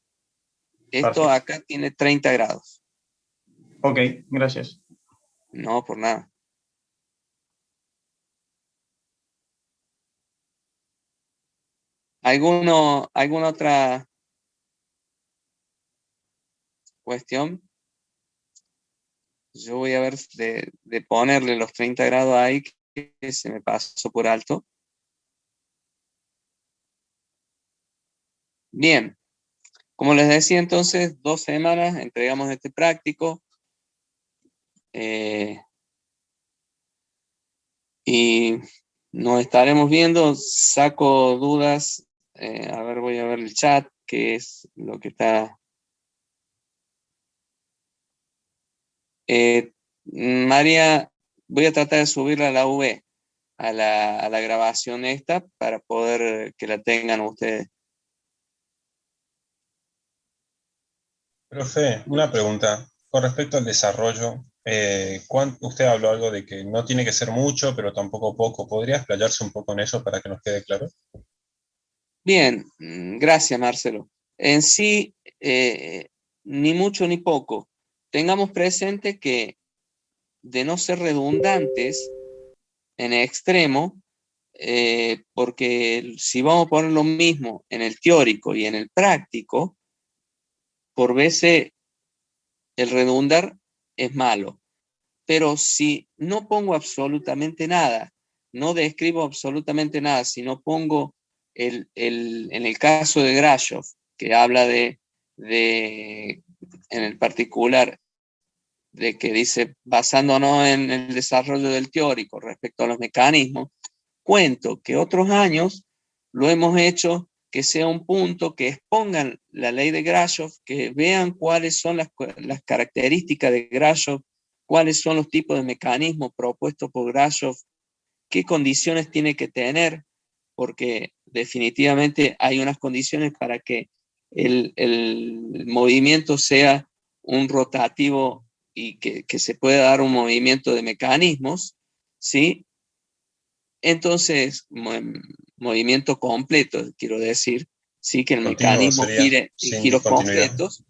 Esto Perfecto. acá tiene 30 grados. Ok, gracias. No, por nada. ¿Alguna otra cuestión? Yo voy a ver de ponerle los 30 grados ahí que se me pasó por alto. Bien. Como les decía entonces, 2 semanas entregamos este práctico. Y nos estaremos viendo. Saco dudas. A ver, voy a ver el chat, que es lo que está. María, voy a tratar de subirla a la V, a la grabación esta, para poder que la tengan ustedes. Profe, una pregunta. Con respecto al desarrollo, usted habló algo de que no tiene que ser mucho, pero tampoco poco. ¿Podría explayarse un poco en eso para que nos quede claro? Bien, gracias Marcelo. En sí, ni mucho ni poco. Tengamos presente que de no ser redundantes en extremo, porque si vamos a poner lo mismo en el teórico y en el práctico, por veces el redundar es malo. Pero si no pongo absolutamente nada, no describo absolutamente nada, sino pongo en el caso de Grashov, que habla en el particular, de que dice, basándonos en el desarrollo del teórico respecto a los mecanismos, cuento que otros años lo hemos hecho que sea un punto que expongan la ley de Grashov, que vean cuáles son las características de Grashov, cuáles son los tipos de mecanismos propuestos por Grashov, qué condiciones tiene que tener, porque definitivamente hay unas condiciones para que el movimiento sea un rotativo y que se pueda dar un movimiento de mecanismos, ¿sí? Entonces, movimiento completo, quiero decir, sí, que el Continuo mecanismo sería, gire en sin giros discontinuidad. completos.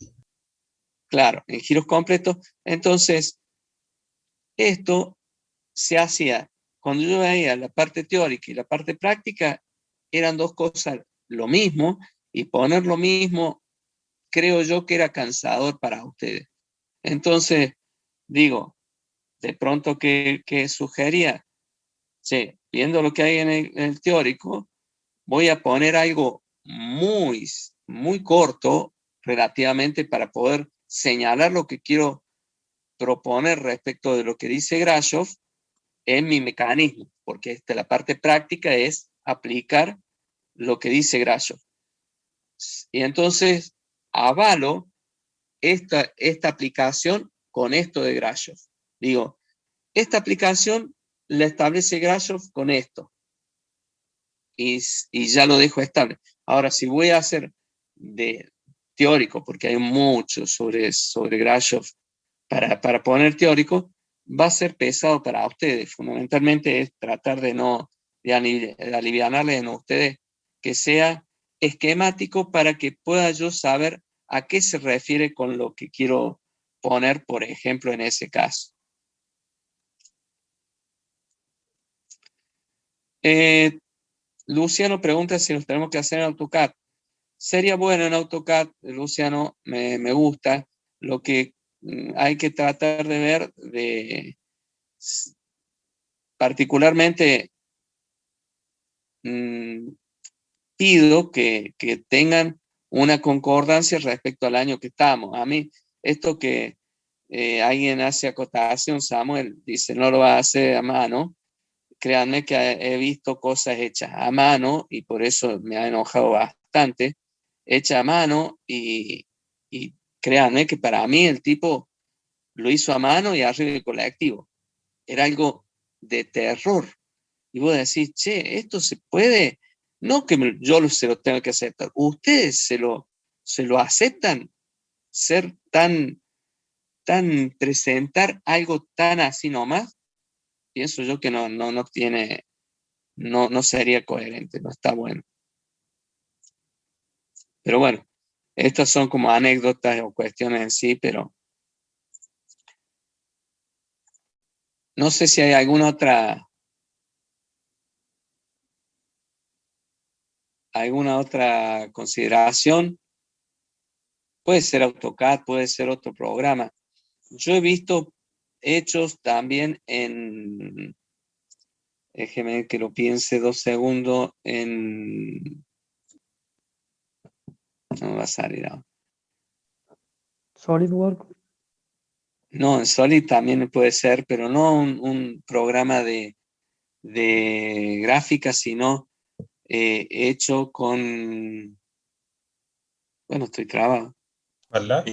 Claro, en giros completos. Entonces, esto se hacía, cuando yo veía la parte teórica y la parte práctica, eran dos cosas lo mismo, y poner lo mismo, creo yo que era cansador para ustedes. Entonces, digo, de pronto que sugería, sí, viendo lo que hay en el teórico, voy a poner algo muy, muy corto relativamente para poder señalar lo que quiero proponer respecto de lo que dice Grashov en mi mecanismo, porque la parte práctica es aplicar lo que dice Grashov. Y entonces avalo esta aplicación con esto de Grashov. Digo, esta aplicación la establece Grashov con esto. Y ya lo dejo estable. Ahora, si voy a hacer de teórico, porque hay mucho sobre Grashov para poner teórico, va a ser pesado para ustedes. Fundamentalmente es tratar de alivianarles en ustedes, que sea esquemático para que pueda yo saber a qué se refiere con lo que quiero poner, por ejemplo, en ese caso. Luciano pregunta si los tenemos que hacer en AutoCAD. Sería bueno en AutoCAD, Luciano, me gusta. Lo que hay que tratar de ver, particularmente pido que tengan una concordancia respecto al año que estamos. A mí, esto que alguien hace acotación, Samuel, dice, no lo va a hacer a mano. Créanme que he visto cosas hechas a mano y por eso me ha enojado bastante, hecha a mano y créanme que para mí el tipo lo hizo a mano y arriba del colectivo. Era algo de terror. Y vos decís, che, esto se puede, no que yo se lo tenga que aceptar, ustedes se lo aceptan, ser tan presentar algo tan así nomás. Pienso yo que no tiene, no sería coherente, no está bueno. Pero bueno, estas son como anécdotas o cuestiones en sí, pero no sé si hay alguna otra consideración. Puede ser AutoCAD, puede ser otro programa. Yo he visto hechos también déjeme que lo piense 2 segundos, no va a salir ahora. SolidWorks. No, en Solid también puede ser, pero no un programa de gráfica, sino hecho con, bueno, estoy trabado. ¿Verdad?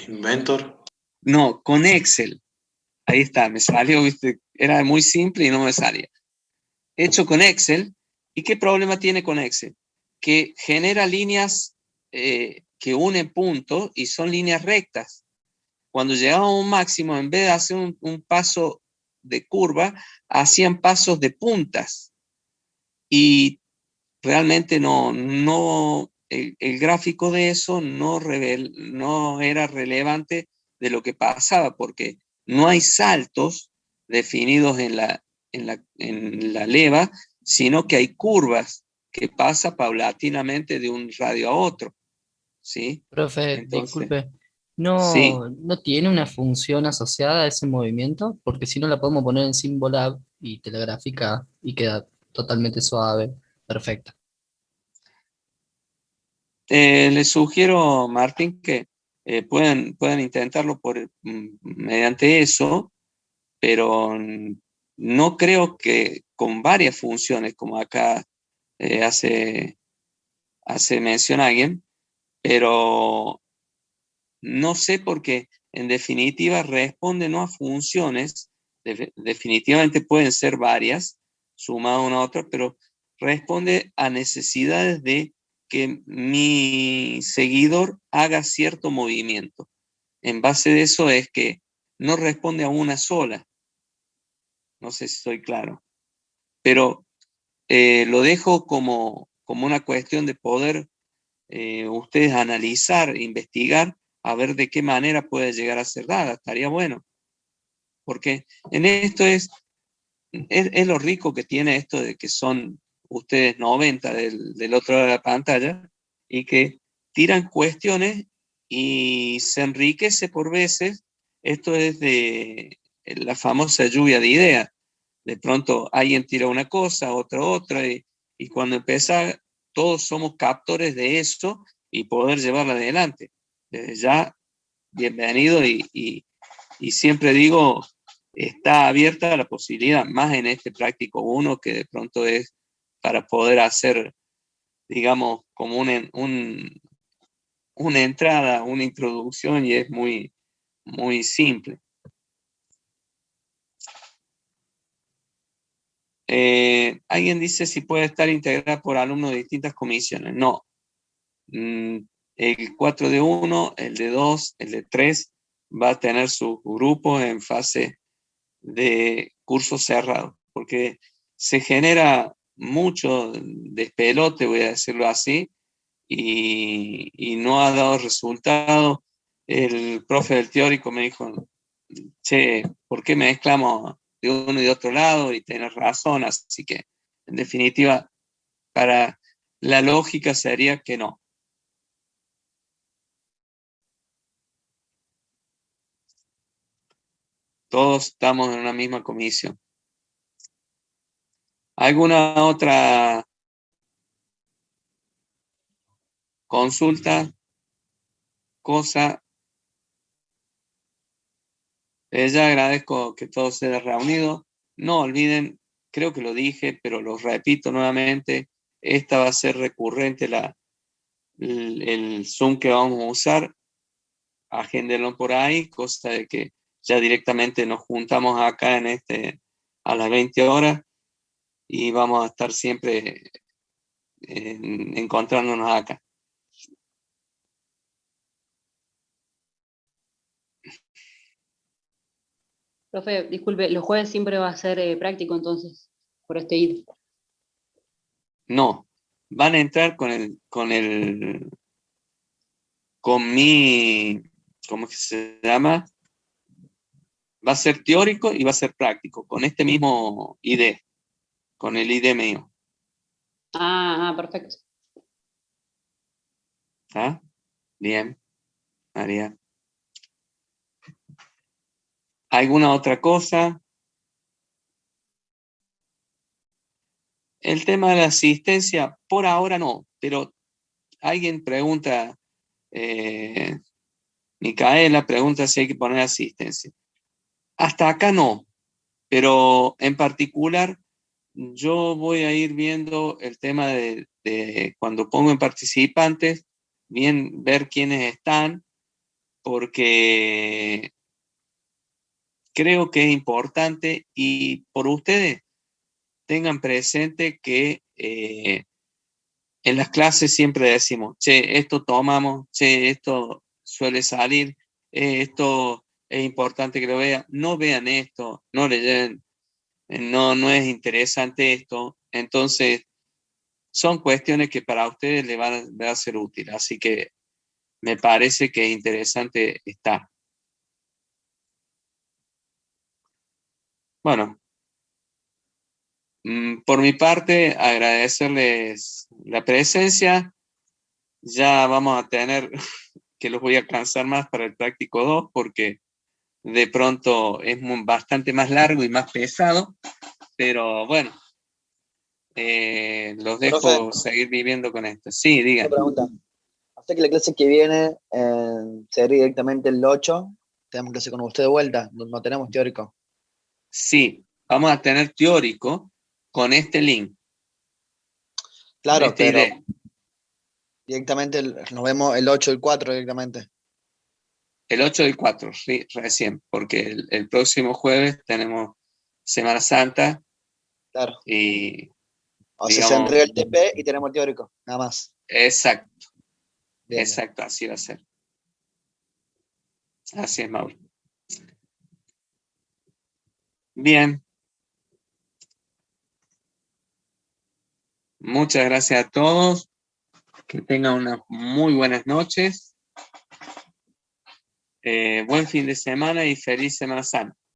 Inventor. No, con Excel. Ahí está, me salió, ¿viste? Era muy simple y no me salía. Hecho con Excel. ¿Y qué problema tiene con Excel? Que genera líneas que unen puntos y son líneas rectas. Cuando llegaban a un máximo, en vez de hacer un paso de curva, hacían pasos de puntas. Y realmente el gráfico de eso no era relevante de lo que pasaba, porque no hay saltos definidos en la leva, sino que hay curvas que pasan paulatinamente de un radio a otro. ¿Sí? Profe, Entonces, disculpe, sí. ¿no tiene una función asociada a ese movimiento? Porque si no la podemos poner en Symbolab y telegrafica y queda totalmente suave, perfecta. Les sugiero, Martín, que puedan intentarlo mediante eso, pero no creo que con varias funciones, como acá hace mención alguien, pero no sé por qué, en definitiva, responde no a funciones, definitivamente pueden ser varias, sumadas una a otra, pero responde a necesidades de que mi seguidor haga cierto movimiento. En base de eso es que no responde a una sola. No sé si soy claro. Pero lo dejo como una cuestión de poder ustedes analizar, investigar, a ver de qué manera puede llegar a ser dada. Estaría bueno. Porque en esto es lo rico que tiene esto de que son ustedes 90 del otro lado de la pantalla y que tiran cuestiones y se enriquece por veces. Esto es de la famosa lluvia de ideas. De pronto alguien tira una cosa, otra, y cuando empieza, todos somos captores de eso y poder llevarla adelante. Desde ya, bienvenido y siempre digo, está abierta la posibilidad, más en este práctico 1 que de pronto es para poder hacer, digamos, como una entrada, una introducción y es muy, muy simple. Alguien dice si puede estar integrada por alumnos de distintas comisiones. No. El 4 de 1, el de 2, el de 3 va a tener sus grupos en fase de curso cerrado, porque se genera mucho despelote, voy a decirlo así, y no ha dado resultado. El profe del teórico me dijo, che, ¿por qué mezclamos de uno y de otro lado? Y tenés razón, así que en definitiva, para la lógica sería que no. Todos estamos en una misma comisión. ¿Alguna otra consulta? Cosa. Ya agradezco que todos se hayan reunido. No olviden, creo que lo dije, pero lo repito nuevamente, esta va a ser recurrente el Zoom que vamos a usar. Agéndenlo por ahí, cosa de que ya directamente nos juntamos acá a las 20 horas y vamos a estar siempre encontrándonos acá. Profe, disculpe, los jueves siempre va a ser práctico entonces, por este ID. No, van a entrar con mi, ¿cómo que se llama? Va a ser teórico y va a ser práctico, con este mismo ID, con el ID mío. Perfecto. ¿Ah? Bien, María. ¿Alguna otra cosa? El tema de la asistencia, por ahora no, pero alguien pregunta, Micaela pregunta si hay que poner asistencia. Hasta acá no, pero en particular yo voy a ir viendo el tema de cuando pongo en participantes, bien ver quiénes están, porque creo que es importante y por ustedes tengan presente que en las clases siempre decimos, che, esto tomamos, che, esto suele salir, esto es importante que lo vean, no vean esto, no le lleven, no es interesante esto, entonces son cuestiones que para ustedes les van a ser útiles, así que me parece que es interesante estar. Bueno, por mi parte, agradecerles la presencia. Ya vamos a tener que los voy a cansar más para el práctico 2 porque de pronto es bastante más largo y más pesado, pero bueno, los dejo Profe, seguir viviendo con esto. Sí, diga. una pregunta. Hasta que la clase que viene sería directamente el 8, tenemos clase con usted de vuelta, no tenemos teórico. Sí, vamos a tener teórico con este link. Claro, este pero ID. directamente nos vemos el 8 y el 4 directamente. El 8 del 4, sí, recién, porque el próximo jueves tenemos Semana Santa. Claro. Y, o sea, se entrega el TP y tenemos teórico, nada más. Exacto. Bien. Exacto, así va a ser. Así es, Mauro. Bien. Muchas gracias a todos. Que tengan unas muy buenas noches. Buen fin de semana y feliz Semana Santa.